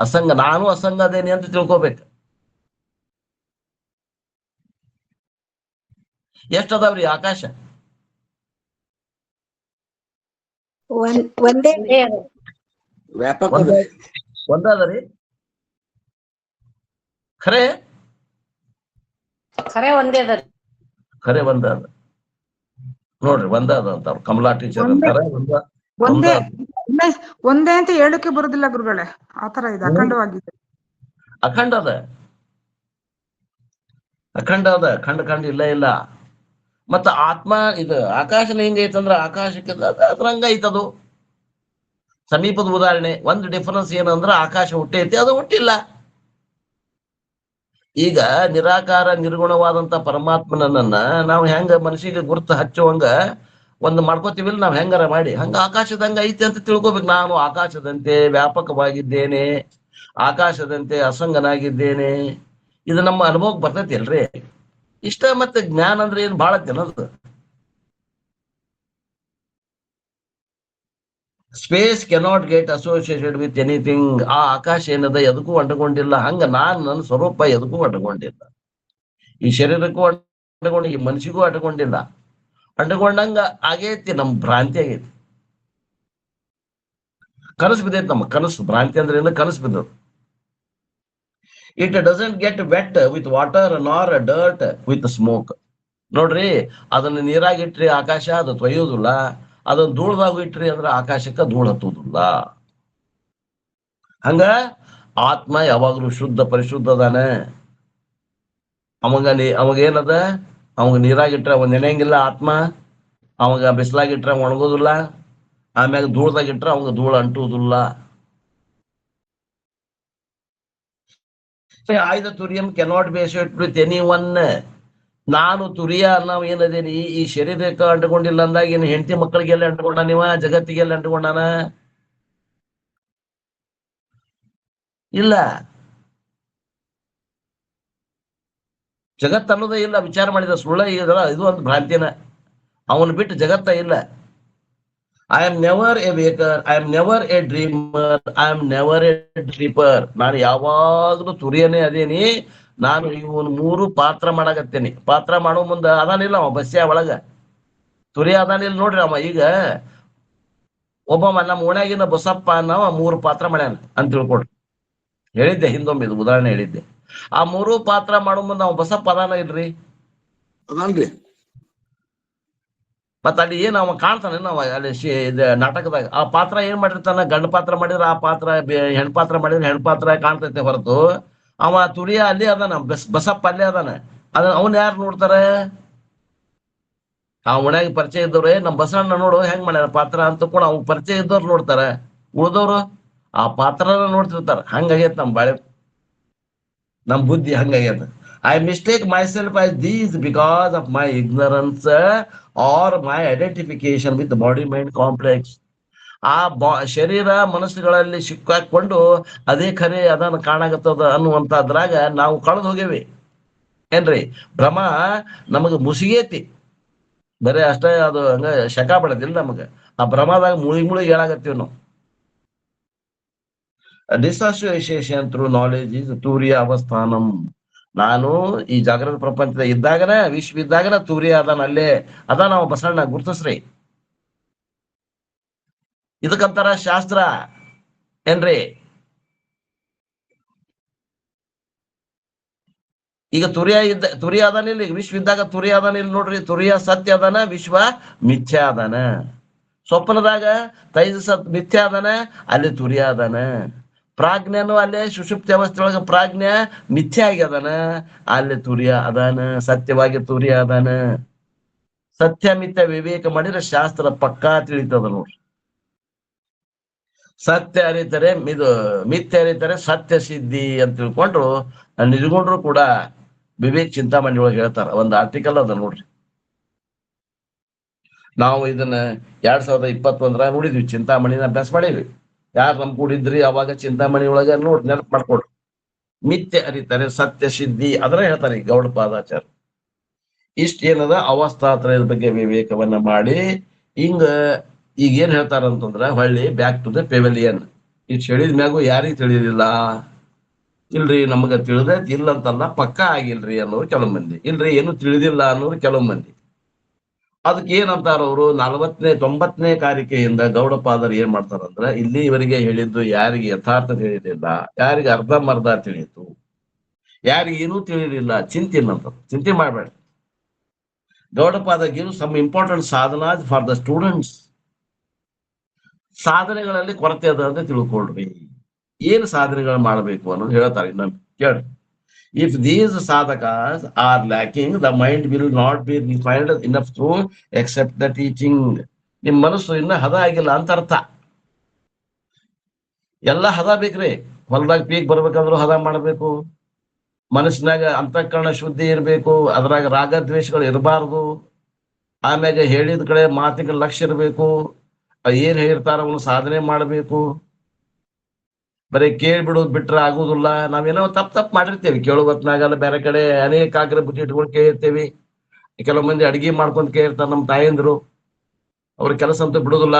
S1: ಅಸಂಗ, ನಾನು ಅಸಂಗ ಅದೇನಿ ಅಂತ ತಿಳ್ಕೊಬೇಕು. ಎಷ್ಟದಾವ್ರಿ ಆಕಾಶ?
S3: ಒಂದೇ
S4: ವ್ಯಾಪಕ
S1: ಒಂದದರಿ? ಖರೆ
S2: ಒಂದೇ ಅದ.
S1: ಖರೆ ಒಂದ ನೋಡ್ರಿ, ಒಂದ ಅದ ಅಂತ ಕಮಲಾ ಟೀಚರ್ ಅಂತಾರ.
S5: ಒಂದೇ ಅಂತ ಹೇಳಕ್ಕೆ ಬರುದಿಲ್ಲ ಗುರುಗಳೇ, ಆತರ ಇದೆ, ಅಖಂಡವಾಗಿದೆ.
S1: ಅಖಂಡ ಅದ, ಖಂಡ ಇಲ್ಲ. ಮತ್ತ ಆತ್ಮ ಇದು ಆಕಾಶನ ಹಿಂಗೈತಂದ್ರ ಆಕಾಶಕ್ಕೆ ಅದ್ರಂಗ ಐತದು. ಸಮೀಪದ ಉದಾಹರಣೆ. ಒಂದು ಡಿಫರೆನ್ಸ್ ಏನಂದ್ರ ಆಕಾಶ ಹುಟ್ಟೈತಿ, ಅದು ಹುಟ್ಟಿಲ್ಲ. ಈಗ ನಿರಾಕಾರ ನಿರ್ಗುಣವಾದಂತ ಪರಮಾತ್ಮನನ್ನ ನಾವು ಹೆಂಗ ಮನಸ್ಸಿಗೆ ಗುರುತು ಹಚ್ಚುವಂಗ ಒಂದು ಮಾಡ್ಕೋತೀವಿಲ್ಲ ನಾವ್ ಹೆಂಗಾರ ಮಾಡಿ, ಹಂಗ ಆಕಾಶದಂಗ ಐತಿ ಅಂತ ತಿಳ್ಕೊಬೇಕು. ನಾನು ಆಕಾಶದಂತೆ ವ್ಯಾಪಕವಾಗಿದ್ದೇನೆ, ಆಕಾಶದಂತೆ ಅಸಂಗನಾಗಿದ್ದೇನೆ. ಇದು ನಮ್ಮ ಅನುಭವಕ್ಕೆ ಬರ್ತೈತಿ ಅಲ್ರಿ? ಇಷ್ಟ. ಮತ್ತೆ ಜ್ಞಾನ ಅಂದ್ರೆ ಏನ್ ಬಹಳ ತಿನ್ನೋದು. Space cannot get associated with anything. ಆ ಆಕಾಶ ಏನದ ಎದಕ್ಕೂ ಅಂಟಕೊಂಡಿಲ್ಲ. ಹಂಗ ನನ್ನ ಸ್ವರೂಪ ಎದಕ್ಕೂ ಅಂಟಕೊಂಡಿಲ್ಲ. ಈ ಶರೀರಕ್ಕೂ ಅಂಟಕೊಂಡು, ಈ ಮನಸ್ಸಿಗೂ ಅಂಟಕೊಂಡಿಲ್ಲ. ಅಂಟಕೊಂಡಂಗ ಆಗೈತಿ, ನಮ್ ಭ್ರಾಂತಿ ಆಗೈತಿ, ಕನಸು ಬಿದ್ದೈತಿ. ನಮ್ಮ ಕನಸು, ಭ್ರಾಂತಿ ಅಂದ್ರೆ ಏನು? ಕನಸು ಬಿದ್ದದು. It doesn't get wet with water nor dirt with smoke. ನೋಡ್ರಿ, ಅದನ್ನ ನೀರಾಗಿಟ್ರಿ ಆಕಾಶ ಅದು ತೊಯ್ಯೋದಿಲ್ಲ, ಅದನ್ನ ಧೂಳದಾಗ ಇಟ್ರಿ ಅಂದ್ರೆ ಆಕಾಶಕ್ಕ ಧೂಳು ಹತ್ತುವುದಿಲ್ಲ. ಹಂಗ ಆತ್ಮ ಯಾವಾಗ್ಲೂ ಶುದ್ಧ ಪರಿಶುದ್ಧ ಅದಾನೆ. ಅವಾಗ ಏನದ, ಅವಾಗ ನೀರಾಗಿಟ್ರೆ ಅವ ನೆನೆಯಂಗಿಲ್ಲ ಆತ್ಮ, ಅವಾಗ ಬಿಸಿಲಾಗಿಟ್ರೆ ಒಣಗೋದಿಲ್ಲ, ಆಮ್ಯಾಗ ಧೂಳದಾಗಿಟ್ರೆ ಅವಾಗ ಧೂಳು ಅಂಟುವುದಿಲ್ಲ. ಆಯ್ದ ತುರಿಯಂ cannot be associated with any one. ನಾನು ತುರಿಯ ನಾವು ಏನದೇನಿ ಈ ಶರೀರಕ್ಕೆ ಅಂಟುಕೊಂಡಿಲ್ಲ ಅಂದಾಗ ಏನು ಹೆಂಡತಿ ಮಕ್ಕಳಿಗೆಲ್ಲ ಅಂಟುಕೊಂಡ ನೀವ ಜಗತ್ತಿಗೆಲ್ಲ ಅಂಟುಕೊಂಡಾನ ಇಲ್ಲ. ಜಗತ್ ಅನ್ನೋದೇ ಇಲ್ಲ. ವಿಚಾರ ಮಾಡಿದ ಸುಳ್ಳ ಇದಲ್ಲ, ಇದು ಒಂದು ಭ್ರಾಂತಿನ. ಅವನು ಬಿಟ್ಟು ಜಗತ್ತ ಇಲ್ಲ. I am never a waker, I am never a dreamer, I am never a sleeper. ನಾನು ಯಾವಾಗ್ಲೂ ತುರಿಯನೇ ಅದೇನಿ. ನಾನು ಇವನು 3 ಪಾತ್ರ ಮಾಡಾಕತ್ತೇನಿ. ಪಾತ್ರ ಮಾಡೋ ಮುಂದ ಅದಾನಿಲ್ಲ ಅವ ಬಸ್ಸ್ಯಾ ಒಳಗ ತುರಿ ಅದಾನಿಲ್ಲ ನೋಡ್ರಿ. ಅವ ಈಗ ಒಬ್ಬ ನಮ್ಮ ಓಣ್ಯಾಗಿನ ಬಸಪ್ಪ ಅನ್ನವ 3 ಪಾತ್ರ ಮಾಡ್ಯಾನ ಅಂತ ತಿಳ್ಕೊಡ್ರಿ. ಹೇಳಿದ್ದೆ ಹಿಂದೊಮ್ಮೆ, ಇದು ಉದಾಹರಣೆ ಹೇಳಿದ್ದೆ. ಆ 3 ಪಾತ್ರ ಮಾಡೋ ಮುಂದ ಅವ ಬಸಪ್ಪ ಅದಾನ ಇಲ್ರಿ?
S4: ಅದನ್ರಿ.
S1: ಮತ್ತ ಅಲ್ಲಿ ಏನ್ ಅವ ಕಾಣ್ತಾನೆ ನಾವ ಅಲ್ಲಿ ನಾಟಕದಾಗ ಆ ಪಾತ್ರ ಏನ್ ಮಾಡಿರ್ತಾನ. ಗಂಡ ಪಾತ್ರ ಮಾಡಿದ್ರ ಆ ಪಾತ್ರ, ಹೆಣ್ ಪಾತ್ರ ಮಾಡಿದ್ರ ಹೆಣ್ ಪಾತ್ರ ಕಾಣ್ತೈತೆ ಹೊರತು ಅವ ತುರಿಯ ಅಲ್ಲೇ ಅದಾನ, ಬಸಪ್ಪ ಅಲ್ಲೇ ಅದಾನ. ಅವನ್ ಯಾರು ನೋಡ್ತಾರ? ಆ ಒಣಗಿ ಪರಿಚಯ ಇದ್ದವ್ರೆ ನಮ್ ಬಸವಣ್ಣ ನೋಡು ಹೆಂಗ್ ಮಾಡ್ಯಾರ ಪಾತ್ರ ಅಂತ ಕೂಡ ಅವ್ನ ಪರಿಚಯ ಇದ್ದವ್ರು ನೋಡ್ತಾರ. ಉಳ್ದವ್ರು ಆ ಪಾತ್ರನ ನೋಡ್ತಿರ್ತಾರ. ಹಂಗಾಗೈತ್ ನಮ್ ಬಾಳೆ, ನಮ್ ಬುದ್ಧಿ ಹಂಗಾಗ್ಯದ. I mistake myself as these because of my ignorance or my identification with body mind complex. ಆ ಶರೀರ ಮನಸ್ಸುಗಳಲ್ಲಿ ಸಿಕ್ಕಾಕೊಂಡು ಅದೇ ಖರೆ ಅದನ್ನ ಕಾಣಾಗತ್ತದ ಅನ್ನುವಂತದ್ರಾಗ ನಾವು ಕಳೆದು ಹೋಗೇವಿ ಏನ್ರಿ. ಭ್ರಮ ನಮಗ ಮುಸಿಗೇತಿ. ಬರೇ ಅಷ್ಟೇ ಅದು ಹಂಗ ಶಕ ಪಡದಿಲ್ಲ ನಮಗ. ಆ ಭ್ರಮದಾಗ ಮುಳುಗಿ ಹೇಳಾಗತ್ತೀವಿ ನಾವು. ಡಿಸಾಸಿಯೇಷನ್ ಥ್ರೂ ನಾಲೆಜ್ ಇಸ್ ತೂರ್ಯ ಅವಸ್ಥಾನಂ. ನಾನು ಈ ಜಾಗೃತ ಪ್ರಪಂಚದ ಇದ್ದಾಗನ, ವಿಶ್ವ ಇದ್ದಾಗನ ತೂರ್ಯ ಅದಾನ, ಅಲ್ಲೇ ಅದ ನಾವು ಬಸವಣ್ಣ ಗುರ್ತಸ್ರಿ. ಇದಕ್ಕಂತಾರ ಶಾಸ್ತ್ರ ಏನ್ರಿ. ಈಗ ತುರಿಯ ಅದಾನಿಲ್ಲ, ಈಗ ವಿಶ್ವ ಇದ್ದಾಗ ತುರಿಯ ಅದಾನಿಲ್ಲ ನೋಡ್ರಿ. ತುರಿಯ ಸತ್ಯ ಅದಾನ, ವಿಶ್ವ ಮಿಥ್ಯ ಅದಾನ. ಸ್ವಪ್ನದಾಗ ತೈಜಸ ಮಿಥ್ಯ ಅದಾನ, ಅಲ್ಲಿ ತುರಿಯ ಅದಾನ. ಪ್ರಾಜ್ಞನು ಅಲ್ಲೇ ಸುಷುಪ್ತಿ ಅವಸ್ಥೆ ಒಳಗ ಪ್ರಾಜ್ಞ ಮಿಥ್ಯ ಆಗ್ಯದಾನ, ಅಲ್ಲಿ ತುರಿಯ ಅದಾನ, ಸತ್ಯವಾಗಿ ತುರಿಯ ಅದಾನ. ಸತ್ಯ ಮಿಥ್ಯ ವಿವೇಕ ಮಾಡಿದ್ರೆ ಶಾಸ್ತ್ರ ಪಕ್ಕಾ ತಿಳಿತದ ನೋಡ್ರಿ. ಸತ್ಯ ಅರಿತರೆ ಇದು ಮಿಥ್ಯ ಅರಿತರೆ ಸತ್ಯ ಸಿದ್ಧಿ ಅಂತ ತಿಳ್ಕೊಂಡ್ರು ನಿಜಗೊಂಡ್ರು ಕೂಡ ವಿವೇಕ್ ಚಿಂತಾಮಣಿ ಒಳಗೆ ಹೇಳ್ತಾರ. ಒಂದು ಆರ್ಟಿಕಲ್ ಅದ ನೋಡ್ರಿ. ನಾವು ಇದನ್ನ 2021 ನೋಡಿದ್ವಿ. ಚಿಂತಾಮಣಿನ ಅಭ್ಯಾಸ ಮಾಡೀವಿ. ಯಾರು ನಮ್ ಕೂಡಿದ್ರಿ ಅವಾಗ ಚಿಂತಾಮಣಿ ಒಳಗ ನೋಡ್ ನೆನಪು ಮಾಡ್ಕೊಡ್ರಿ. ಮಿಥ್ಯ ಅರಿತಾರೆ ಸತ್ಯ ಸಿದ್ಧಿ ಅದನ್ನ ಹೇಳ್ತಾರೆ ಗೌಡ ಪಾದಾಚಾರ್ಯ. ಇಷ್ಟ ಏನದ ಅವಸ್ಥಾತ್ರಯದ ಬಗ್ಗೆ ವಿವೇಕವನ್ನ ಮಾಡಿ ಹಿಂಗ ಈಗ ಏನ್ ಹೇಳ್ತಾರ ಅಂತಂದ್ರ ಹೊಳ್ಳಿ ಬ್ಯಾಕ್ ಟು ದ ಪೆವಿಲಿಯನ್. ಇಷ್ಟು ಹೇಳಿದ ಮ್ಯಾಗು ಯಾರಿಗ್ ತಿಳಿದಿಲ್ಲ? ಇಲ್ರಿ ನಮಗ ತಿಳಿದೈತಿ ಇಲ್ಲ ಅಂತಲ್ಲ, ಪಕ್ಕಾ ಆಗಿಲ್ರಿ ಅನ್ನೋರು ಕೆಲವು ಮಂದಿ, ಇಲ್ರಿ ಏನು ತಿಳಿದಿಲ್ಲ ಅನ್ನೋರು ಕೆಲವು ಮಂದಿ. ಅದಕ್ಕೆ ಏನಂತಾರ ಅವರು 90ನೇ ಕಾರಿಕೆಯಿಂದ ಗೌಡಪಾದರು ಏನ್ ಮಾಡ್ತಾರಂದ್ರ ಇಲ್ಲಿ ಇವರಿಗೆ ಹೇಳಿದ್ದು ಯಾರಿಗೆ ಯಥಾರ್ಥ ತಿಳಿದಿಲ್ಲ, ಯಾರಿಗೆ ಅರ್ಧಂಬರ್ಧ ತಿಳಿಯಿತು, ಯಾರಿಗೆ ಏನೂ ತಿಳಿಲಿಲ್ಲ, ಚಿಂತೆ ಅಂತ ಚಿಂತೆ ಮಾಡ್ಬೇಡ. ಗೌಡಪಾದ ಗಿವ್ ಸಮ್ ಇಂಪಾರ್ಟೆಂಟ್ ಸಾಧನಾಸ್ ಫಾರ್ ದ ಸ್ಟೂಡೆಂಟ್ಸ್. ಸಾಧನೆಗಳಲ್ಲಿ ಕೊರತೆ ಅದ ಅಂತ ತಿಳ್ಕೊಳ್ರಿ. ಏನ್ ಸಾಧನೆಗಳು ಮಾಡಬೇಕು ಅನ್ನೋದು ಹೇಳ್ತಾರೆ. ಇನ್ನೊಮ್ಮೆ ಕೇಳ್ರಿ. If these sadhakas are lacking, the mind will not be refined enough to accept the teaching. ನಿಮ್ ಮನಸ್ಸು ಇನ್ನ ಹದ ಆಗಿಲ್ಲ ಅಂತ ಅರ್ಥ. ಎಲ್ಲ ಹದ ಬೇಕ್ರಿ. ಹೊಲದಾಗ ಪೀಕ್ ಬರ್ಬೇಕಂದ್ರೂ ಹದ ಮಾಡ್ಬೇಕು. ಮನಸ್ಸಿನಾಗ ಅಂತಃಕರಣ ಶುದ್ಧಿ ಇರ್ಬೇಕು. ಅದ್ರಾಗ ರಾಗದ್ವೇಷಗಳು ಇರಬಾರ್ದು. ಆಮ್ಯಾಗ ಹೇಳಿದ ಕಡೆ ಮಾತಿಗೆ ಲಕ್ಷ್ಯ ಇರ್ಬೇಕು. ಏನ್ ಹೇಳಿರ್ತಾರ ಅವನು ಸಾಧನೆ ಮಾಡ್ಬೇಕು. ಬರೀ ಕೇಳ್ಬಿಡೋದು ಬಿಟ್ರೆ ಆಗುದಿಲ್ಲ. ನಾವೇನೋ ತಪ್ಪು ಮಾಡಿರ್ತೇವಿ. ಕೇಳೋ ಹೊತ್ನಾಗಲ್ಲ ಬೇರೆ ಕಡೆ ಅನೇಕ ಆಗ್ರ ಬುದ್ಧಿ ಇಟ್ಕೊಂಡು ಕೇಳಿರ್ತೇವಿ. ಕೆಲವು ಮಂದಿ ಅಡಿಗೆ ಮಾಡ್ಕೊಂಡ್ ಕೇಳಿರ್ತಾರ ನಮ್ಮ ತಾಯಂದ್ರು. ಅವ್ರ ಕೆಲಸ ಅಂತೂ ಬಿಡುದಿಲ್ಲ.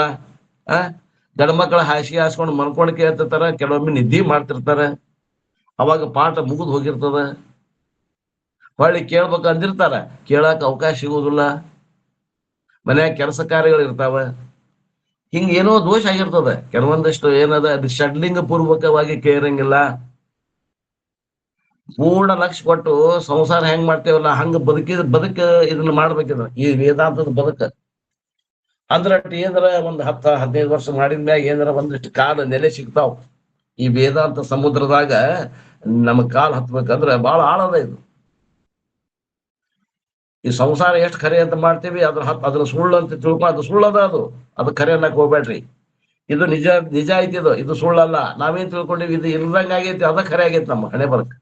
S1: ಗಂಡ ಮಕ್ಕಳ ಹಾಸಿಗೆ ಹಾಸ್ಕೊಂಡು ಮನ್ಕೊಂಡ್ ಕೇಳ್ತಿರ್ತಾರ. ಕೆಲವೊಮ್ಮೆ ನಿದ್ದೆ ಮಾಡ್ತಿರ್ತಾರ. ಅವಾಗ ಪಾಠ ಮುಗಿದು ಹೋಗಿರ್ತದ. ಹೊಳ್ಳಿ ಕೇಳ್ಬೇಕು ಅಂದಿರ್ತಾರ, ಕೇಳಕ್ ಅವಕಾಶ ಸಿಗುದಿಲ್ಲ. ಮನ್ಯಾಗ ಕೆಲಸ ಕಾರ್ಯಗಳು ಇರ್ತಾವ. ಹಿಂಗ ಏನೋ ದೋಷ ಆಗಿರ್ತದ. ಕೆಲವೊಂದಷ್ಟು ಏನದ ಅದು ಷಡ್ಲಿಂಗ ಪೂರ್ವಕವಾಗಿ ಕೇಳಂಗಿಲ್ಲ. ಪೂರ್ಣ ಲಕ್ಷ ಕೊಟ್ಟು ಸಂಸಾರ ಹೆಂಗ್ ಮಾಡ್ತೇವಲ್ಲ ಹಂಗ ಬದುಕ ಇದನ್ನ ಮಾಡ್ಬೇಕಿದ್ರ ಈ ವೇದಾಂತದ ಬದುಕ ಅಂದ್ರ ಏನಾರ ಒಂದ್ 10-15 ವರ್ಷ ಮಾಡಿದ್ಮ್ಯಾಗ ಏನಾರ ಒಂದಿಷ್ಟು ಕಾಲ ನೆಲೆ ಸಿಗ್ತಾವ್. ಈ ವೇದಾಂತ ಸಮುದ್ರದಾಗ ನಮಗ್ ಕಾಲ್ ಹತ್ಬೇಕಂದ್ರ ಬಹಳ ಆಳದ ಇದು. ಈ ಸಂಸಾರ ಎಷ್ಟು ಖರೆ ಅಂತ ಮಾಡ್ತೀವಿ, ಅದ್ರ ಸುಳ್ಳು ಅಂತ ತಿಳ್ಕೊ, ಅದು ಸುಳ್ಳದ. ಅದು ಖರೆ ಅನ್ನಕ್ ಹೋಗ್ಬೇಡ್ರಿ. ಇದು ನಿಜ ಐತಿ. ಇದು ಸುಳ್ಳಲ್ಲ. ನಾವೇನ್ ತಿಳ್ಕೊಂಡಿವಿ ಇದು ಇಲ್ದಂಗ ಆಗೈತಿ, ಅದ ಖರೆ ಆಗೈತಿ ನಮ್ಮ ಹಣೆ ಬರಕ್.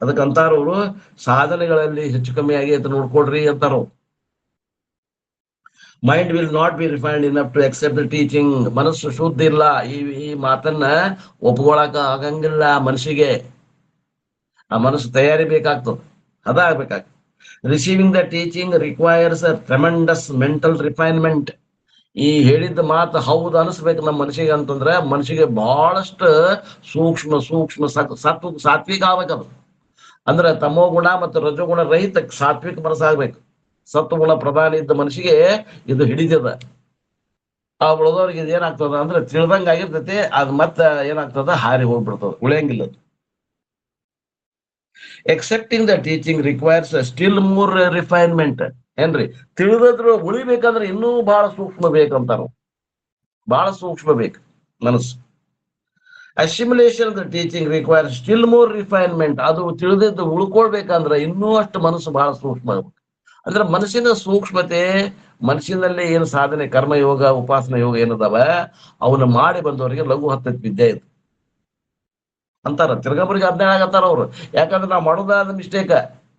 S1: ಅದಕ್ಕಂತಾರ ಅವರು ಸಾಧನೆಗಳಲ್ಲಿ ಹೆಚ್ಚು ಕಮ್ಮಿ ಆಗಿ ಅಂತ ನೋಡ್ಕೊಡ್ರಿ ಅಂತಾರ. Mind will not be refined enough to accept the teaching. ಮನಸ್ಸು ಶುದ್ಧ ಇಲ್ಲ, ಈ ಮಾತನ್ನ ಒಪ್ಕೊಳಕ ಆಗಂಗಿಲ್ಲ ಮನಸ್ಸಿಗೆ. ಆ ಮನಸ್ಸು ತಯಾರಿ ಬೇಕಾಗ್ತದೆ, ಅದಾಗಬೇಕಾಗ್ತದೆ. Receiving the teaching requires a tremendous mental refinement. ಈ ಹೇಳಿದ್ದ ಮಾತು ಹೌದು ಅನಿಸ್ಬೇಕು ನಮ್ಮ ಮನಸ್ಸಿಗೆ ಅಂತಂದ್ರೆ ಮನಸ್ಸಿಗೆ ಬಹಳಷ್ಟು ಸೂಕ್ಷ್ಮ ಸೂಕ್ಷ್ಮ ಸಾತ್ವಿಕ ಆಗ್ಬೇಕದು. ಅಂದ್ರೆ ತಮೋ ಗುಣ ಮತ್ತು ರಜೋಗುಣ ರಹಿತ ಸಾತ್ವಿಕ ಮನಸ್ಸಾಗ್ಬೇಕು. ಸತ್ವಗುಣ ಪ್ರಧಾನ ಇದ್ದ ಮನಸ್ಸಿಗೆ ಇದು ಹಿಡಿತದ. ಆ ಉಳಿದವ್ರಿಗೆ ಇದು ಏನಾಗ್ತದ ಅಂದ್ರೆ ತಿಳಿದಂಗ ಆಗಿರ್ತೈತಿ, ಅದ್ ಮತ್ತ ಏನಾಗ್ತದ ಹಾರಿ ಹೋಗ್ಬಿಡ್ತದ, ಉಳಿಯಂಗಿಲ್ಲ. Accepting the teaching requires still ಮೂರ್ ರಿಫೈನ್ಮೆಂಟ್. ಏನ್ರಿ, ತಿಳಿದ್ರು ಉಳಿಬೇಕಂದ್ರೆ ಇನ್ನೂ ಬಹಳ ಸೂಕ್ಷ್ಮ ಬೇಕಂತಾರ, ಬಹಳ ಸೂಕ್ಷ್ಮ ಬೇಕು ಮನಸ್ಸು. Assimilation the teaching requires still ಮೂರ್ ರಿಫೈನ್ಮೆಂಟ್. ಅದು ತಿಳಿದಿದ್ದು ಉಳ್ಕೊಳ್ಬೇಕಂದ್ರೆ ಇನ್ನೂ ಅಷ್ಟು ಮನಸ್ಸು ಬಹಳ ಸೂಕ್ಷ್ಮ ಆಗ್ಬೇಕು. ಅಂದ್ರೆ ಮನಸ್ಸಿನ ಸೂಕ್ಷ್ಮತೆ, ಮನಸ್ಸಿನಲ್ಲಿ ಏನು ಸಾಧನೆ ಕರ್ಮಯೋಗ ಉಪಾಸನ ಯೋಗ ಏನದಾವ ಅವನ್ನ ಮಾಡಿ ಬಂದವರಿಗೆ ಲಘು ಹತ್ತಕ್ಕೆ ವಿದ್ಯೆ ಇದೆ ಅಂತಾರ. ತಿರ್ಗಾಬರಿಗೆ ಅಧ್ಯಯನ ಆಗತ್ತಾರ ಅವ್ರು. ಯಾಕಂದ್ರೆ ನಾವು ಮಾಡೋದಾದ ಮಿಸ್ಟೇಕ್,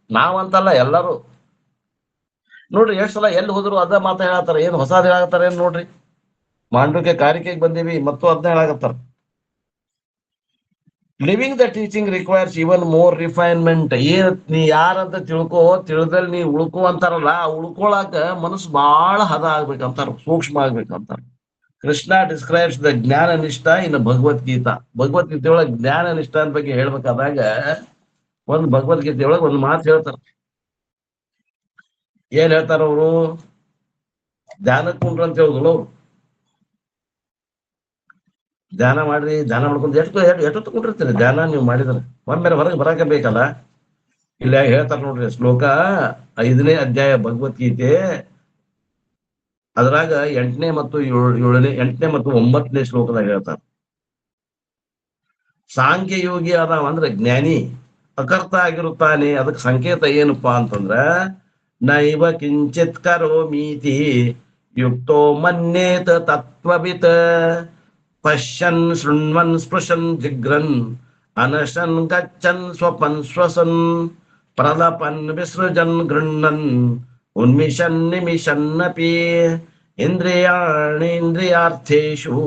S1: ನಾವಂತಲ್ಲ ಎಲ್ಲರೂ. ನೋಡ್ರಿ ಎಷ್ಟ್ ಸಲ ಎಲ್ಲಿ ಹೋದ್ರು ಅದ ಮಾತ ಹೇಳತ್ತಾರ, ಏನ್ ಹೊಸಾದ್ ಹೇಳತ್ತಾರ ಏನ್ ನೋಡ್ರಿ. ಮಾಂಡವ್ಯ ಕಾರಿಕೆಗೆ ಬಂದೀವಿ ಮತ್ತು ಅದನ್ನ ಹೇಳಾಕತ್ತಾರ. Living the teaching requires even more refinement. ನೀ ಯಾರಂತ ತಿಳ್ಕೋ, ತಿಳಿದಲ್ಲಿ ನೀ ಉಳ್ಕೋ ಅಂತಾರಲ್ಲ, ಆ ಉಳ್ಕೊಳಕ ಮನಸ್ಸು ಬಹಳ ಹದ ಆಗ್ಬೇಕಂತಾರ, ಸೂಕ್ಷ್ಮ ಆಗ್ಬೇಕಂತಾರ. ಕೃಷ್ಣ ಡಿಸ್ಕ್ರೈಬ್ಸ್ ದ ಜ್ಞಾನ ನಿಷ್ಠ ಇನ್ ಭಗವದ್ಗೀತಾ. ಭಗವದ್ಗೀತೆ ಒಳಗೆ ಜ್ಞಾನ ನಿಷ್ಠ ಬಗ್ಗೆ ಹೇಳ್ಬೇಕಾದಾಗ ಒಂದು ಭಗವದ್ಗೀತೆ ಒಳಗೆ ಒಂದು ಮಾತು ಹೇಳ್ತಾರ. ಏನ್ ಹೇಳ್ತಾರ ಅವರು? ಧ್ಯಾನಕ್ಕೆ ಕುಂಡ್ರು ಅಂತ ಹೇಳುದಿಲ್ಲ ಅವ್ರು. ಧ್ಯಾನ ಮಾಡ್ರಿ, ಧ್ಯಾನ ಮಾಡ್ಕೊಂಡು ಎಷ್ಟೊತ್ತು ಕುಂಡಿರ್ತೀರಿ ಧ್ಯಾನ ನೀವು ಮಾಡಿದ್ರೆ? ಒಮ್ಮೆ ಹೊರಗೆ ಬರಕ ಬೇಕಲ್ಲ. ಇಲ್ಲ ಹೇಳ್ತಾರ ನೋಡ್ರಿ, ಶ್ಲೋಕ 5ನೇ ಅಧ್ಯಾಯ ಭಗವದ್ಗೀತೆ, ಅದ್ರಾಗ 8ನೇ ಮತ್ತು 9ನೇ ಶ್ಲೋಕದಾಗ ಹೇಳ್ತಾರ. ಸಾಂಖ್ಯ ಯೋಗಿ ಅದಾವ ಅಂದ್ರೆ ಜ್ಞಾನಿ, ಅಕರ್ತ ಆಗಿರುತ್ತಾನೆ. ಅದಕ್ಕೆ ಸಂಕೇತ ಏನಪ್ಪಾ ಅಂತಂದ್ರ ನೈವ ಕಿಂಚಿತ್ ಕರೋಮೀತಿ ಯುಕ್ತೋ ಮನ್ಯೇತ ತತ್ವವಿತ್ ಪಶ್ಯನ್ ಶೃಣ್ವನ್ ಸ್ಪೃಶನ್ ಜಿಗ್ರನ್ ಅನಶನ್ ಗಚ್ಚನ್ ಸ್ವಪನ್ ಶ್ವಸನ್ ಪ್ರಲಪನ್ ವಿಸೃಜನ್ ಗೃಣ್ಣನ್ ಉನ್ಮಿಷನ್ ನಿಮಿಷನ್ನಪಿ ಇಂದ್ರಿಯಾರ್ಥೇಷು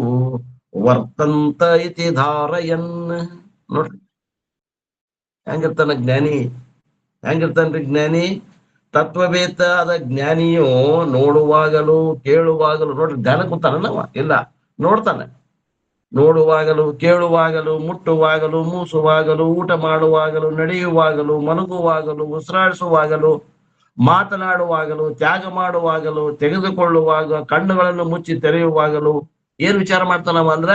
S1: ವರ್ತಂತ ಇತಿ ಧಾರಯನ್. ನೋಡ್ರಿ ಹೆಂಗಿರ್ತಾನ ಜ್ಞಾನಿ, ಹೆಂಗಿರ್ತಾನ್ರಿ ಜ್ಞಾನಿ? ತತ್ವವೇತ ಆದ ಜ್ಞಾನಿಯು ನೋಡುವಾಗಲೂ ಕೇಳುವಾಗಲೂ, ನೋಡ್ರಿ ಧ್ಯಾನ ಕೂತಾನ ನಾವ ಇಲ್ಲ, ನೋಡ್ತಾನೆ. ನೋಡುವಾಗಲೂ ಕೇಳುವಾಗಲೂ ಮುಟ್ಟುವಾಗಲೂ ಮೂಸುವಾಗಲೂ ಊಟ ಮಾಡುವಾಗಲೂ ನಡೆಯುವಾಗಲೂ ಮಲಗುವಾಗಲೂ ಉಸಿರಾಡಿಸುವಾಗಲೂ ಮಾತನಾಡುವಾಗಲೂ ತ್ಯಾಗ ಮಾಡುವಾಗಲೂ ತೆಗೆದುಕೊಳ್ಳುವಾಗ ಕಣ್ಣುಗಳನ್ನು ಮುಚ್ಚಿ ತೆರೆಯುವಾಗಲೂ ಏನ್ ವಿಚಾರ ಮಾಡ್ತಾನವ ಅಂದ್ರ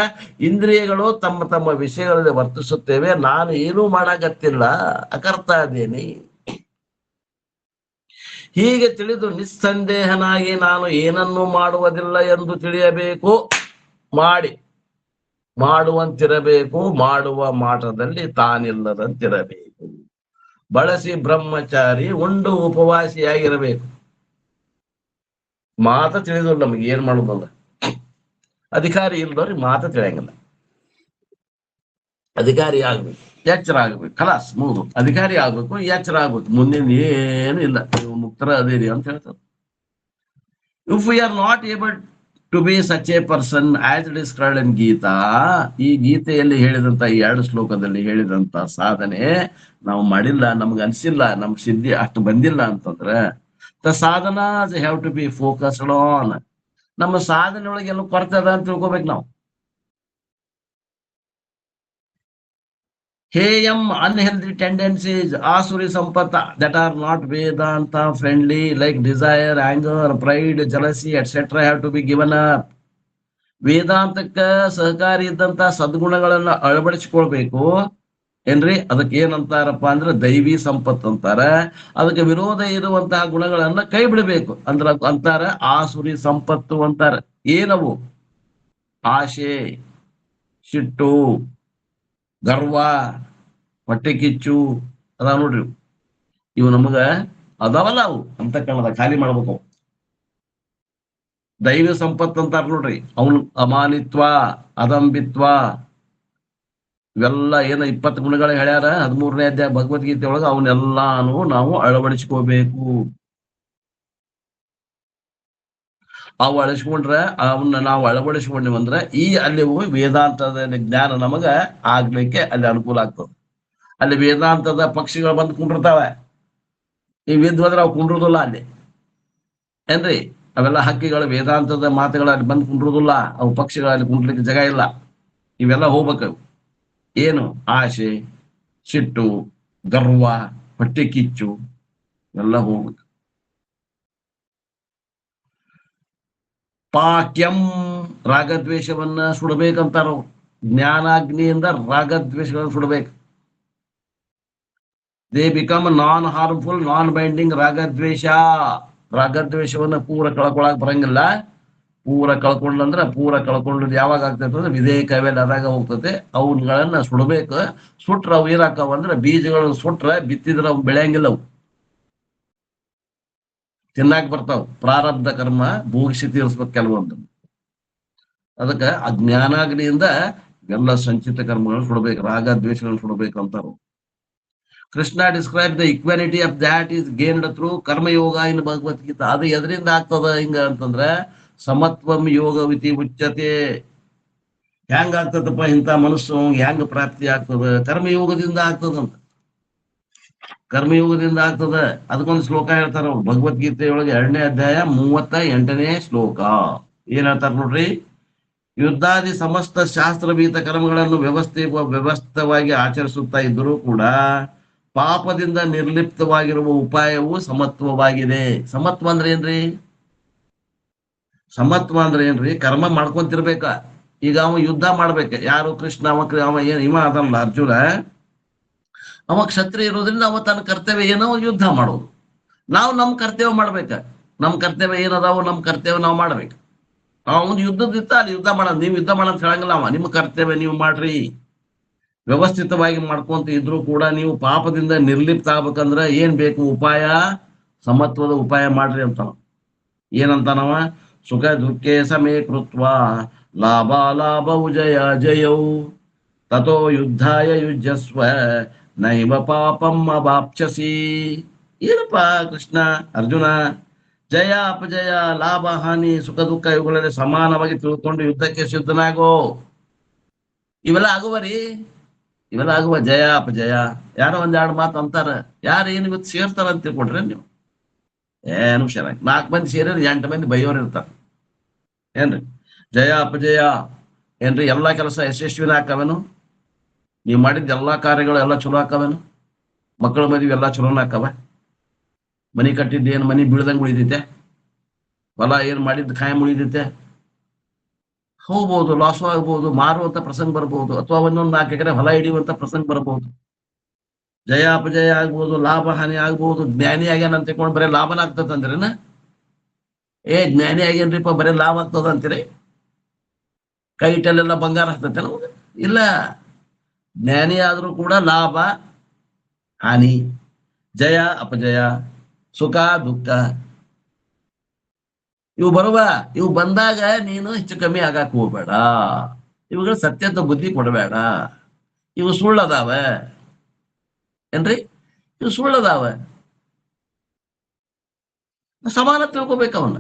S1: ಇಂದ್ರಿಯಗಳು ತಮ್ಮ ತಮ್ಮ ವಿಷಯಗಳಲ್ಲಿ ವರ್ತಿಸುತ್ತೇವೆ, ನಾನು ಏನೂ ಮಾಡಾಕತ್ತಿಲ್ಲ, ಅಕರ್ತ ಅದೇನಿ. ಹೀಗೆ ತಿಳಿದು ನಿಸ್ಸಂದೇಹನಾಗಿ ನಾನು ಏನನ್ನೂ ಮಾಡುವುದಿಲ್ಲ ಎಂದು ತಿಳಿಯಬೇಕು. ಮಾಡುವಂತಿರಬೇಕು, ಮಾಡುವ ಮಾಟದಲ್ಲಿ ತಾನಿಲ್ಲದಂತಿರಬೇಕು. ಬಳಸಿ ಬ್ರಹ್ಮಚಾರಿ, ಉಂಡು ಉಪವಾಸಿಯಾಗಿರಬೇಕು. ಮಾತ ತಿಳಿದ್ರು ನಮಗೆ ಏನ್ ಮಾಡುದಲ್ಲ. ಅಧಿಕಾರಿ ಇಲ್ದವ್ರಿಗೆ ಮಾತ ತಿಳಿಯಂಗಿಲ್ಲ. ಅಧಿಕಾರಿ ಆಗ್ಬೇಕು, ಎಚ್ಚರ ಆಗ್ಬೇಕು, ಖಲಾಸ್ ಮುಗಿದು. ಅಧಿಕಾರಿ ಆಗ್ಬೇಕು, ಎಚ್ಚರ ಆಗ್ಬೇಕು, ಮುಂದಿನ ಏನು ಇಲ್ಲ, ನೀವು ಮುಕ್ತರ ಅದೇರಿ ಅಂತ ಹೇಳ್ತಾರೆ. If we are not able to be such a person as described in Gita, ಈ ಗೀತೆಯಲ್ಲಿ ಹೇಳಿದಂತ ಈ 2 ಶ್ಲೋಕದಲ್ಲಿ ಹೇಳಿದಂತ ಸಾಧನೆ ನಾವು ಮಾಡಿಲ್ಲ, ನಮ್ಗೆ ಅನ್ಸಿಲ್ಲ, ನಮ್ ಸಿದ್ಧಿ ಅಷ್ಟು ಬಂದಿಲ್ಲ ಅಂತಂದ್ರೆ the sadhana have to be focused on. ನಮ್ಮ ಸಾಧನೆ ಒಳಗೆ ಎಲ್ಲ ಕೊರತೆ ಅದ ಅಂತ ತಿಳ್ಕೊಬೇಕು ನಾವು. ಹೇಯಂ unhealthy tendencies, asuri sampata that are not Vedanta friendly, like desire, anger, pride, jealousy, etc. have to be given up. ವೇದಾಂತಕ್ಕ ಸಹಕಾರಿ ಇದ್ದಂತ ಸದ್ಗುಣಗಳನ್ನ ಅಳವಡಿಸಿಕೊಳ್ಬೇಕು. ಏನ್ರಿ, ಅದಕ್ಕೆ ಏನಂತಾರಪ್ಪ ಅಂದ್ರೆ ದೈವಿ ಸಂಪತ್ತು ಅಂತಾರ. ಅದಕ್ಕೆ ವಿರೋಧ ಇರುವಂತಹ ಗುಣಗಳನ್ನ ಕೈ ಬಿಡಬೇಕು ಅಂತಾರ ಆಸುರಿ ಸಂಪತ್ತು ಅಂತಾರ. ಏನವು? ಆಶೆ, ಸಿಟ್ಟು, ಗರ್ವ, ಹೊಟ್ಟೆ ಕಿಚ್ಚು ಅದಾವ ನೋಡ್ರಿ. ಇವು ನಮಗ ಅದಾವಲ್ಲ, ಅವು ಅಂತಕ್ಕಣದ ಖಾಲಿ ಮಾಡ್ಬೇಕು. ದೈವ ಸಂಪತ್ತು ಅಂತಾರ ನೋಡ್ರಿ, ಅವನು ಅಮಾನಿತ್ವ, ಅದಂಬಿತ್ವ, ಇವೆಲ್ಲ ಏನು 20 ಗುಣಗಳು ಹೇಳ್ಯಾರ 13ನೇ ಅಧ್ಯಾಯ ಭಗವದ್ಗೀತೆ ಒಳಗ ಅವನ್ನೆಲ್ಲಾನು ನಾವು ಅಳವಡಿಸ್ಕೋಬೇಕು. ಅವು ಅಳಿಸ್ಕೊಂಡ್ರೆ ಅವನ್ನ ನಾವು ಅಳವಡಿಸ್ಕೊಂಡ್ವಂದ್ರೆ ಈ ಅಲ್ಲಿ ವೇದಾಂತದ ಜ್ಞಾನ ನಮಗ ಆಗ್ಲಿಕ್ಕೆ ಅಲ್ಲಿ ಅನುಕೂಲ ಆಗ್ತದೆ. ಅಲ್ಲಿ ವೇದಾಂತದ ಪಕ್ಷಿಗಳು ಬಂದು ಕುಂಡಿರ್ತಾವೆ, ಈ ವಿದ್ವಾದ್ರೆ ಅವು ಕುಂಡ್ರದಿಲ್ಲ ಅಲ್ಲಿ ಏನ್ರಿ. ಅವೆಲ್ಲ ಹಕ್ಕಿಗಳು ವೇದಾಂತದ ಮಾತುಗಳಲ್ಲಿ ಬಂದು ಕುಂಡ್ರದಿಲ್ಲ, ಅವು ಪಕ್ಷಿಗಳಲ್ಲಿ ಕುಂಡ್ಲಿಕ್ಕೆ ಜಾಗ ಇಲ್ಲ. ಇವೆಲ್ಲ ಹೋಗ್ಬೇಕು. ಏನು ಆಸೆ, ಸಿಟ್ಟು, ಗರ್ವ, ಹೊಟ್ಟೆ ಕಿಚ್ಚು ಎಲ್ಲ ಹೋಗ್ಬೇಕು. ಪಾಕ್ಯಂ ರಾಗದ್ವೇಷವನ್ನ ಸುಡಬೇಕಂತಾರ. ಜ್ಞಾನಾಗ್ನಿಯಿಂದ ರಾಗದ್ವೇಷಗಳನ್ನ ಸುಡಬೇಕು. They become non harmful non binding ರಾಗದ್ವೇಷ. ರಾಗದ್ವೇಷವನ್ನ ಪೂರ ಕಳ್ಕೊಳಕ್ ಬರಂಗಿಲ್ಲ. ಪೂರ ಕಳ್ಕೊಂಡ್ರೆ ಯಾವಾಗ ಆಗ್ತೈತೆ ಅಂದ್ರೆ ವಿಧೇಯಕ ಅವೆಲ್ಲ ಅದಾಗ ಹೋಗ್ತದೆ. ಅವುಗಳನ್ನ ಸುಡಬೇಕು. ಸುಟ್ರ ಅವು ಏನಾಕಾವ ಅಂದ್ರೆ ಬೀಜಗಳನ್ನು ಸುಟ್ರ ಬಿತ್ತಿದ್ರೆ ಅವು ಬೆಳೆಯಂಗಿಲ್ಲ, ಅವು ತಿನ್ನಾಕ್ ಬರ್ತಾವ. ಪ್ರಾರಬ್ಧ ಕರ್ಮ ಭೋಗಿಸಿ ತೀರಿಸ್ಬೇಕು ಕೆಲವೊಂದು. ಅದಕ್ಕೆ ಅಜ್ಞಾನಾಗ್ನಿಯಿಂದ ಎಲ್ಲ ಸಂಚಿತ ಕರ್ಮಗಳನ್ನು ಸುಡಬೇಕು, ರಾಗ ದ್ವೇಷಗಳನ್ನು ಸುಡಬೇಕು ಅಂತಾರು. Krishna describe the equality of that is gained through ಕರ್ಮಯೋಗ ಇನ್ ಭಗವದ್ಗೀತಾ. ಅದು ಎದರಿಂದ ಆಗ್ತದ ಹಿಂಗ ಅಂತಂದ್ರ ಸಮತ್ವಂ ಯೋಗವಿತಿ ಉಚ್ಯತೆ. ಹೆಂಗ ಆಗ್ತದಪ್ಪ ಇಂಥ ಮನಸ್ಸು ಹೆಂಗ ಪ್ರಾಪ್ತಿ ಆಗ್ತದ? ಕರ್ಮಯೋಗದಿಂದ ಆಗ್ತದಂತ. ಕರ್ಮಯೋಗದಿಂದ ಆಗ್ತದ. ಅದಕ್ಕೊಂದು ಶ್ಲೋಕ ಹೇಳ್ತಾರ ಅವ್ರು ಭಗವದ್ಗೀತೆಯೊಳಗೆ 2ನೇ ಅಧ್ಯಾಯ 38ನೇ ಶ್ಲೋಕ. ಏನ್ ಹೇಳ್ತಾರ ನೋಡ್ರಿ. ಯುದ್ಧಾದಿ ಸಮಸ್ತ ಶಾಸ್ತ್ರಭೀತ ಕರ್ಮಗಳನ್ನು ವ್ಯವಸ್ಥಿತವಾಗಿ ಆಚರಿಸುತ್ತಾ ಇದ್ದರೂ ಕೂಡ ಪಾಪದಿಂದ ನಿರ್ಲಿಪ್ತವಾಗಿರುವ ಉಪಾಯವು ಸಮತ್ವವಾಗಿದೆ. ಸಮತ್ವ ಅಂದ್ರೆ ಏನ್ರಿ? ಸಮತ್ವ ಅಂದ್ರೆ ಏನ್ರಿ? ಕರ್ಮ ಮಾಡ್ಕೊಂತಿರ್ಬೇಕ. ಈಗ ಅವ ಯುದ್ಧ ಮಾಡ್ಬೇಕ. ಯಾರು? ಕೃಷ್ಣ. ಅವ ಇವ ಅದಲ್ಲ ಅರ್ಜುನ. ಅವ ಕ್ಷತ್ರಿಯ ಇರೋದ್ರಿಂದ ಅವ ತನ್ನ ಕರ್ತವ್ಯ ಏನೋ ಯುದ್ಧ ಮಾಡೋದು. ನಾವು ನಮ್ ಕರ್ತವ್ಯ ಮಾಡ್ಬೇಕ. ನಮ್ ಕರ್ತವ್ಯ ಏನದಾವು, ನಮ್ ಕರ್ತವ್ಯ ನಾವು ಮಾಡ್ಬೇಕು. ಅವನು ಯುದ್ಧದಿತ್ತ ಅಲ್ಲಿ ಯುದ್ಧ ಮಾಡೋದು. ನೀವು ಯುದ್ಧ ಮಾಡೋದು ಹೇಳಂಗಿಲ್ಲ. ಅವ ನಿಮ್ಮ ಕರ್ತವ್ಯ ನೀವು ಮಾಡ್ರಿ. ವ್ಯವಸ್ಥಿತವಾಗಿ ಮಾಡ್ಕೊಂತ ಇದ್ರು ಕೂಡ ನೀವು ಪಾಪದಿಂದ ನಿರ್ಲಿಪ್ತ ಆಗ್ಬೇಕಂದ್ರ ಏನ್ ಬೇಕು? ಉಪಾಯ, ಸಮತ್ವದ ಉಪಾಯ ಮಾಡ್ರಿ ಅಂತಾನ. ಏನಂತಾನವ? ಸುಖ ದುಃಖೇ ಸಮೇ ಕೃತ್ವ ಲಾಭಾಲಾಭೌ ಜಯ ಜಯೌ ತಥೋ ಯುದ್ಧಾಯ ಯುಜ್ಯಸ್ವ ನೈವ ಪಾಪಂ ಅವಾಪ್ಸ್ಯಸಿ. ಏನಪ್ಪ ಕೃಷ್ಣ, ಅರ್ಜುನ, ಜಯ ಅಪಜಯ, ಲಾಭ ಹಾನಿ, ಸುಖ ದುಃಖ ಇವುಗಳಲ್ಲಿ ಸಮಾನವಾಗಿ ತಿಳ್ಕೊಂಡು ಯುದ್ಧಕ್ಕೆ ಸಿದ್ಧನಾಗೋ. ಇವೆಲ್ಲ ಆಗುವರಿ, ಇವೆಲ್ಲ ಆಗುವ. ಜಯ ಅಪಜಯ ಯಾರೋ 1-2 ಮಾತು ಅಂತಾರ. ಯಾರು ಏನು ಇವತ್ತು ಸೇರ್ತಾರ ಅಂತ ತಿಳ್ಕೊಂಡ್ರೆ ನೀವು ಏನು ಹುಷಾರಾಗಿ 4 ಮಂದಿ ಸೇರಿದ್ರೆ 8 ಮಂದಿ ಬೈಯೋರು ಇರ್ತಾರ ಏನ್ರಿ? ಜಯ ಅಪಜಯ ಏನ್ರಿ? ಎಲ್ಲಾ ಕೆಲಸ ಯಶಸ್ವಿನ ಹಾಕವೇನು? ನೀವು ಮಾಡಿದ ಎಲ್ಲಾ ಕಾರ್ಯಗಳು ಎಲ್ಲ ಚಲೋ ಹಾಕವೇನು? ಮಕ್ಕಳ ಮದುವೆ ಎಲ್ಲ ಚಲೋನ ಹಾಕವ? ಮನಿ ಕಟ್ಟಿದ್ದೇನು ಮನಿ ಬೀಳ್ದಂಗೆ ಉಳಿದೈತೆ? ಹೊಲ ಏನ್ ಮಾಡಿದ್ದು ಖಾಯಂ ಉಳಿದೈತೆ? ಹೋಗ್ಬೋದು, ಲಾಸು ಆಗ್ಬೋದು, ಮಾರುವಂತ ಪ್ರಸಂಗ ಬರ್ಬೋದು, ಅಥವಾ 1-4 ಎಕರೆ ಹೊಲ ಹಿಡಿಯುವಂತ ಪ್ರಸಂಗ ಬರ್ಬೋದು. ಜಯ ಅಪಜಯ ಆಗ್ಬೋದು, ಲಾಭ ಹಾನಿ ಆಗ್ಬೋದು. ಜ್ಞಾನಿ ಆಗ್ಯಾನ ಅಂತ ತಿಳ್ಕೊಂಡು ಬರೀ ಲಾಭನ ಆಗ್ತದ ಅಂದ್ರೇನ? ಜ್ಞಾನಿ ಆಗ್ಯೇನ್ರಿಪ್ಪ ಬರೀ ಲಾಭ ಆಗ್ತದ ಅಂತೀರಿ? ಕೈ ಇಟ್ಟಲ್ಲೆಲ್ಲ ಬಂಗಾರ ಆಗ್ತದೆ ನಮಗೆ? ಇಲ್ಲ. ಜ್ಞಾನಿ ಆದ್ರೂ ಕೂಡ ಲಾಭ ಹಾನಿ, ಜಯ ಅಪಜಯ, ಸುಖ ದುಃಖ ಇವು ಇವು ಬಂದಾಗ ನೀನು ಹೆಚ್ಚು ಕಮ್ಮಿ ಆಗಾಕ್ ಹೋಗ್ಬೇಡ. ಇವುಗಳು ಸತ್ಯದ ಬುದ್ಧಿ ಕೊಡಬೇಡ. ಇವು ಸುಳ್ಳದಾವ ಏನ್ರಿ? ಇವು ಸುಳ್ಳದಾವ. ಸಮಾನ ತಿಳ್ಕೊಬೇಕು. ಅವನ್ನ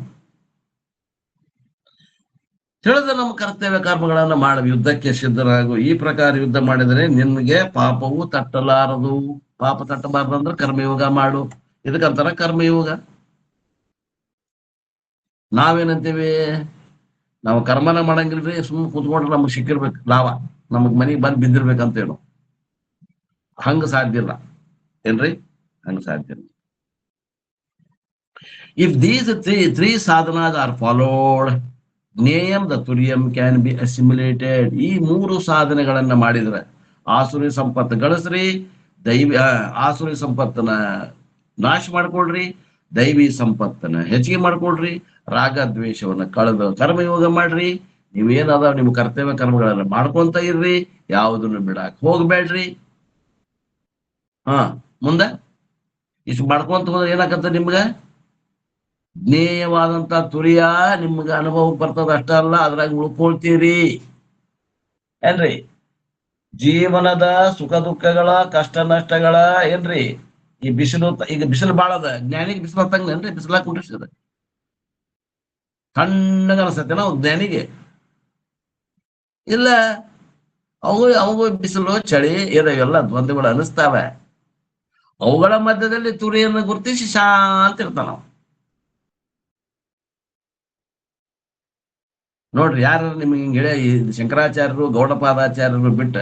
S1: ತಿಳಿದ ನಮ್ಮ ಕರ್ತವ್ಯ ಕರ್ಮಗಳನ್ನ ಮಾಡ ಯುದ್ಧಕ್ಕೆ ಸಿದ್ಧರಾಗು. ಈ ಪ್ರಕಾರ ಯುದ್ಧ ಮಾಡಿದರೆ ನಿನ್ಗೆ ಪಾಪವು ತಟ್ಟಲಾರದು. ಪಾಪ ತಟ್ಟಬಾರದು ಅಂದ್ರೆ ಕರ್ಮಯೋಗ ಮಾಡು. ಇದಕ್ಕಂತಾರ ಕರ್ಮಯೋಗ. ನಾವೇನಂತೀವಿ? ನಾವು ಕರ್ಮನ ಮಾಡಂಗಿಲ್ರಿ, ಸುಮ್ಮನೆ ಕೂತ್ಕೊಂಡ್ರೆ ನಮಗ್ ಸಿಕ್ಕಿರ್ಬೇಕು ಲಾಭ, ನಮಗ್ ಮನೆಗೆ ಬಂದ್ ಬಿದ್ದಿರ್ಬೇಕಂತೇನು. ಹಂಗ ಸಾಧ್ಯ ಇಲ್ಲ ಏನ್ರಿ? ಹಂಗ ಸಾಧ್ಯ ಇಲ್ಲ. ಇಫ್ ದೀಸ್ ತ್ರೀ ಸಾಧನಾಸ್ ಆರ್ ಫಾಲೋಡ್, ಜ್ಞೇಯಂ ದ ತುರ್ಯಂ ಕ್ಯಾನ್ ಬಿ ಅಸಿಮ್ಯುಲೇಟೆಡ್. ಈ 3 ಸಾಧನೆಗಳನ್ನ ಮಾಡಿದ್ರೆ ಆಸುರಿ ಸಂಪತ್ತು ಗಳಿಸ್ರಿ, ಆಸುರಿ ಸಂಪತ್ತನ್ನ ನಾಶ ಮಾಡ್ಕೊಳ್ರಿ, ದೈವಿ ಸಂಪತ್ತನ್ನ ಹೆಚ್ಚಿಗೆ ಮಾಡ್ಕೊಳ್ರಿ, ರಾಗ ದ್ವೇಷವನ್ನ ಕಳೆದು ಕರ್ಮಯೋಗ ಮಾಡ್ರಿ. ನೀವೇನಾದ ನಿಮ್ ಕರ್ತವ್ಯ ಕರ್ಮಗಳನ್ನ ಮಾಡ್ಕೊಂತ ಇರ್ರಿ, ಯಾವುದನ್ನು ಬಿಡಾಕ್ ಹೋಗ್ಬೇಡ್ರಿ. ಮುಂದೆ ಇಷ್ಟು ಮಾಡ್ಕೊಂತ ಹೋದ್ರೆ ಏನಾಗತ್ತ? ನಿಮ್ಗ ಜ್ಞೇಯವಾದಂತ ತುರಿಯ ನಿಮ್ಗೆ ಅನುಭವ ಬರ್ತದ. ಅಷ್ಟ ಅಲ್ಲ, ಅದ್ರಾಗ ಉಳ್ಕೊಳ್ತೀರಿ ಏನ್ರಿ? ಜೀವನದ ಸುಖ ದುಃಖಗಳ ಕಷ್ಟ ನಷ್ಟಗಳ ಏನ್ರಿ ಈ ಬಿಸಿಲು ಈಗ ಬಿಸಿಲು ಬಾಳ ಅದ, ಜ್ಞಾನಿಗೆ ಬಿಸಿಲು ಹತ್ತಂಗೇನ್ರಿ? ಬಿಸಿಲಾಗ ಕುಂಡಿರ್ತದ, ತಣ್ಣಗ ಅನ್ಸತ್ತೆ ನಾವು ಜ್ಞಾನಿಗೆ. ಇಲ್ಲ, ಅವು ಬಿಸಿಲು ಚಳಿ ಇದಾವೆಲ್ಲ ದ್ವಂದ್ವಗಳು ಅನಿಸ್ತಾವೆ. ಅವುಗಳ ಮಧ್ಯದಲ್ಲಿ ತುರಿಯನ್ನು ಗುರುತಿಸಿ ಶಾಂತ ಇರ್ತಾನ ನಾವು. ನೋಡ್ರಿ, ಯಾರು ನಿಮ್ಗೆ ಹಿಂಗೆ ಹೇಳಿ ಈ ಶಂಕರಾಚಾರ್ಯರು ಗೌಡಪಾದಾಚಾರ್ಯರು ಬಿಟ್ಟ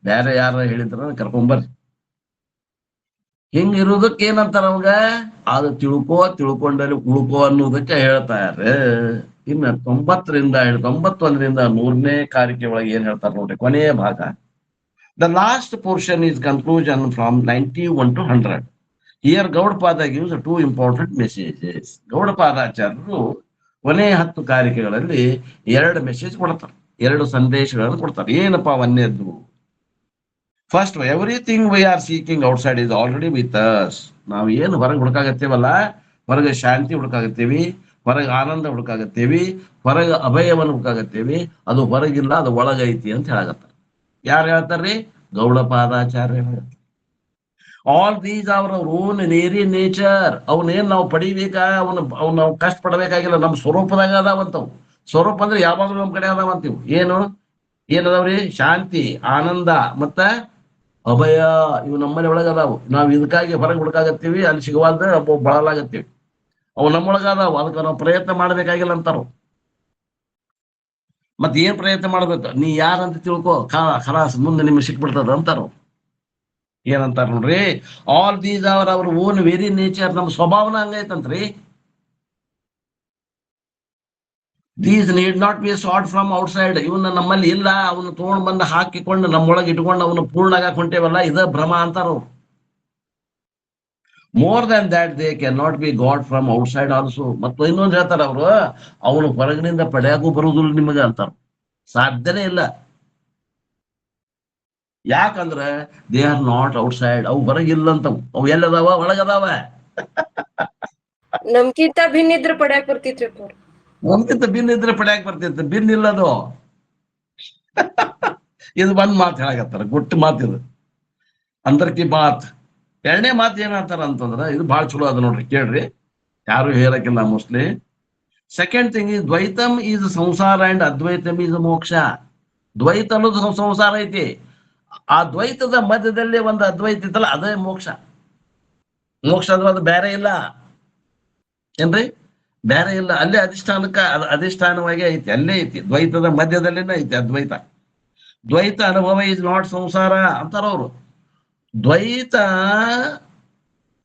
S1: ಬೇರೆ ಯಾರ ಹೇಳಿದ್ರ ಕರ್ಕೊಂಬರ್ರಿ. ಹಿಂಗಿರುವುದಕ್ಕೆ ಏನಂತಾರ ಅವಾಗ? ಅದು ತಿಳ್ಕೊಂಡಲ್ಲಿ ಉಳ್ಕೋ ಅನ್ನೋದಕ್ಕೆ ಹೇಳ್ತಾರೆ. ಇನ್ನು 91ರಿಂದ 100ನೇ ಕಾರಿಕೆ ಒಳಗೆ ಏನ್ ಹೇಳ್ತಾರೆ ನೋಡ್ರಿ, ಕೊನೆಯ ಭಾಗ. The last portion is conclusion from 91 to 100. Here Gaudapada gives 2 important messages. ಗೌಡಪಾದಾಚಾರ್ಯರು ಕೊನೆಯ 10 ಕಾರಿಕೆಗಳಲ್ಲಿ 2 ಮೆಸೇಜ್ ಕೊಡ್ತಾರೆ, 2 ಸಂದೇಶಗಳನ್ನು ಕೊಡ್ತಾರೆ. ಏನಪ್ಪಾ ಒಂದೇದ್ದು? First, everything we are seeking outside is already with us. ನಾವು ಏನು ಹೊರಗೆ ಹುಡುಕಾಗತ್ತೇವಲ್ಲ, ಹೊರಗೆ ಶಾಂತಿ ಹುಡುಕಾಗತ್ತೇವಿ, ಹೊರಗೆ ಆನಂದ ಹುಡುಕಾಗತ್ತೇವಿ, ಹೊರಗೆ ಅಭಯವನ್ನು ಹುಡುಕಾಗತ್ತೇವಿ, ಅದು ಹೊರಗಿಲ್ಲ, ಅದು ಒಳಗೈತಿ ಅಂತ ಹೇಳಾಗತ್ತ. ಯಾರು ಹೇಳ್ತಾರ್ರಿ? ಗೌಡಪಾದಾಚಾರ್ಯ ಹೇಳ್ತಾರೆ. All these our own very nature. ಅವನೇನ್ ನಾವು ಪಡಿಬೇಕಾ, ಅವ್ನ ನಾವು ಕಷ್ಟ ಪಡಬೇಕಾಗಿಲ್ಲ, ನಮ್ಮ ಸ್ವರೂಪದಾಗ ಅದಾವಂತವು. ಸ್ವರೂಪ ಅಂದ್ರೆ ಯಾವಾಗ್ಲೂ ನಮ್ ಕಡೆ ಅದಾವಂತೀವಿ. ಏನದಾವ್ರಿ? ಶಾಂತಿ, ಆನಂದ ಮತ್ತ ಅಭಯ. ಇವು ನಮ್ಮನೆ ಒಳಗ ಅದಾವು. ನಾವ್ ಇದಕ್ಕಾಗಿ ಹೊರಗೆ ಹುಡುಕಾಗತ್ತೀವಿ, ಅಲ್ಲಿ ಸಿಗುವಾದ ಬಳಲಾಗತ್ತೀವಿ. ಅವು ನಮ್ಮೊಳಗ ಅದಾವು, ಅದಕ್ಕೆ ನಾವು ಪ್ರಯತ್ನ ಮಾಡ್ಬೇಕಾಗಿಲ್ಲ ಅಂತಾರ. ಮತ್ ಏನ್ ಪ್ರಯತ್ನ ಮಾಡ್ಬೇಕು? ನೀ ಯಾರಂತ ತಿಳ್ಕೊ, ಖಲಾಸ್ ಮುಂದೆ ನಿಮ್ಗೆ ಸಿಕ್ಬಿಡ್ತದ ಅಂತಾರ. ಏನಂತಾರ ನೋಡ್ರಿ, ಆಲ್ ದೀಸ್ ಅವರ್ ಅವ್ರ ಓನ್ ವೆರಿ ನೇಚರ್. ನಮ್ಮ ಸ್ವಭಾವನ ಹಂಗೈತಂತ್ರಿ. These need not be sought from outside. ಇವನ್ನ ನಮ್ಮಲ್ಲಿ ಇಲ್ಲ, ಅವನ್ನ ತಗೊಂಡ್ ಬಂದು ಹಾಕಿಕೊಂಡು ನಮ್ಮೊಳಗೆ ಇಟ್ಕೊಂಡು ಅವನ್ನ ಪೂರ್ಣ ಆಗಕ್ ಹೊಂಟೇವಲ್ಲ, ಇದ ಭ್ರಮ ಅಂತಾರ. More than that they can not be god from outside also. ಮತ್ತು ಇನ್ನೊಂದು ಹೇಳ್ತಾರ ಅವರು, ಅವನು ಹೊರಗಿನಿಂದ ಪಡೆಯಾಗೂ ಬರುವುದಿಲ್ಲ ನಿಮಗೆ ಅಂತಾರ. ಸಾಧ್ಯನೇ ಇಲ್ಲ. ಯಾಕಂದ್ರೆ ದೇ ಆರ್ ನಾಟ್ ಔಟ್ಸೈಡ್. ಅವು ಹೊರಗಿಲ್ಲಂತವು. ಅವು ಎಲ್ಲದಾವ? ಒಳಗದಾವ.
S6: ನಮ್ಕಿಂತ ಭಿನ್ನ ಇದ್ರ ಪಡ್ಯಾಕ್ ಬರ್ತಿತ್ರಿ.
S1: ನಮ್ಗಿಂತ ಭಿನ್ನ ಇದ್ರೆ ಪಡ್ಯಾಕ್ ಬರ್ತಿತ್ತು, ಭಿನ್ನ ಇಲ್ಲದು. ಇದು ಒಂದ್ ಮಾತು ಹೇಳಾಕತ್ತಾರ, ಗುಟ್ಟು ಮಾತಿದು, ಅಂದರ್ಕಿ ಮಾತ್. ಎರಡನೇ ಮಾತು ಏನಂತಾರ ಅಂತಂದ್ರ, ಇದು ಬಹಳ ಚಲೋ ಅದ ನೋಡ್ರಿ, ಕೇಳ್ರಿ, ಯಾರು ಹೇಳಕ್ಕಿಲ್ಲ ಮೋಸ್ಟ್ಲಿ. ಸೆಕೆಂಡ್ ಥಿಂಗ್ ಈಸ್ ದ್ವೈತಂ ಈಸ್ ಸಂಸಾರ ಅಂಡ್ ಅದ್ವೈತಂ ಈಸ್ ಮೋಕ್ಷ. ದ್ವೈತ ಅನ್ನೋದು ಸಂಸಾರ ಐತಿ, ಆ ದ್ವೈತದ ಮಧ್ಯದಲ್ಲಿ ಒಂದು ಅದ್ವೈತ ಇತ್ತಲ್ಲ, ಅದೇ ಮೋಕ್ಷ. ಮೋಕ್ಷ ಅದು ಅದು ಬೇರೆ ಇಲ್ಲ ಏನ್ರಿ, ಬೇರೆ ಇಲ್ಲ. ಅಲ್ಲೇ ಅಧಿಷ್ಠಾನವಾಗಿ ಐತಿ, ಅಲ್ಲೇ ಐತಿ, ದ್ವೈತದ ಮಧ್ಯದಲ್ಲಿನೇ ಐತಿ ಅದ್ವೈತ. ದ್ವೈತ ಅನುಭವ ಇಸ್ ನಾಟ್ ಸಂಸಾರ ಅಂತಾರ ಅವರು. ದ್ವೈತ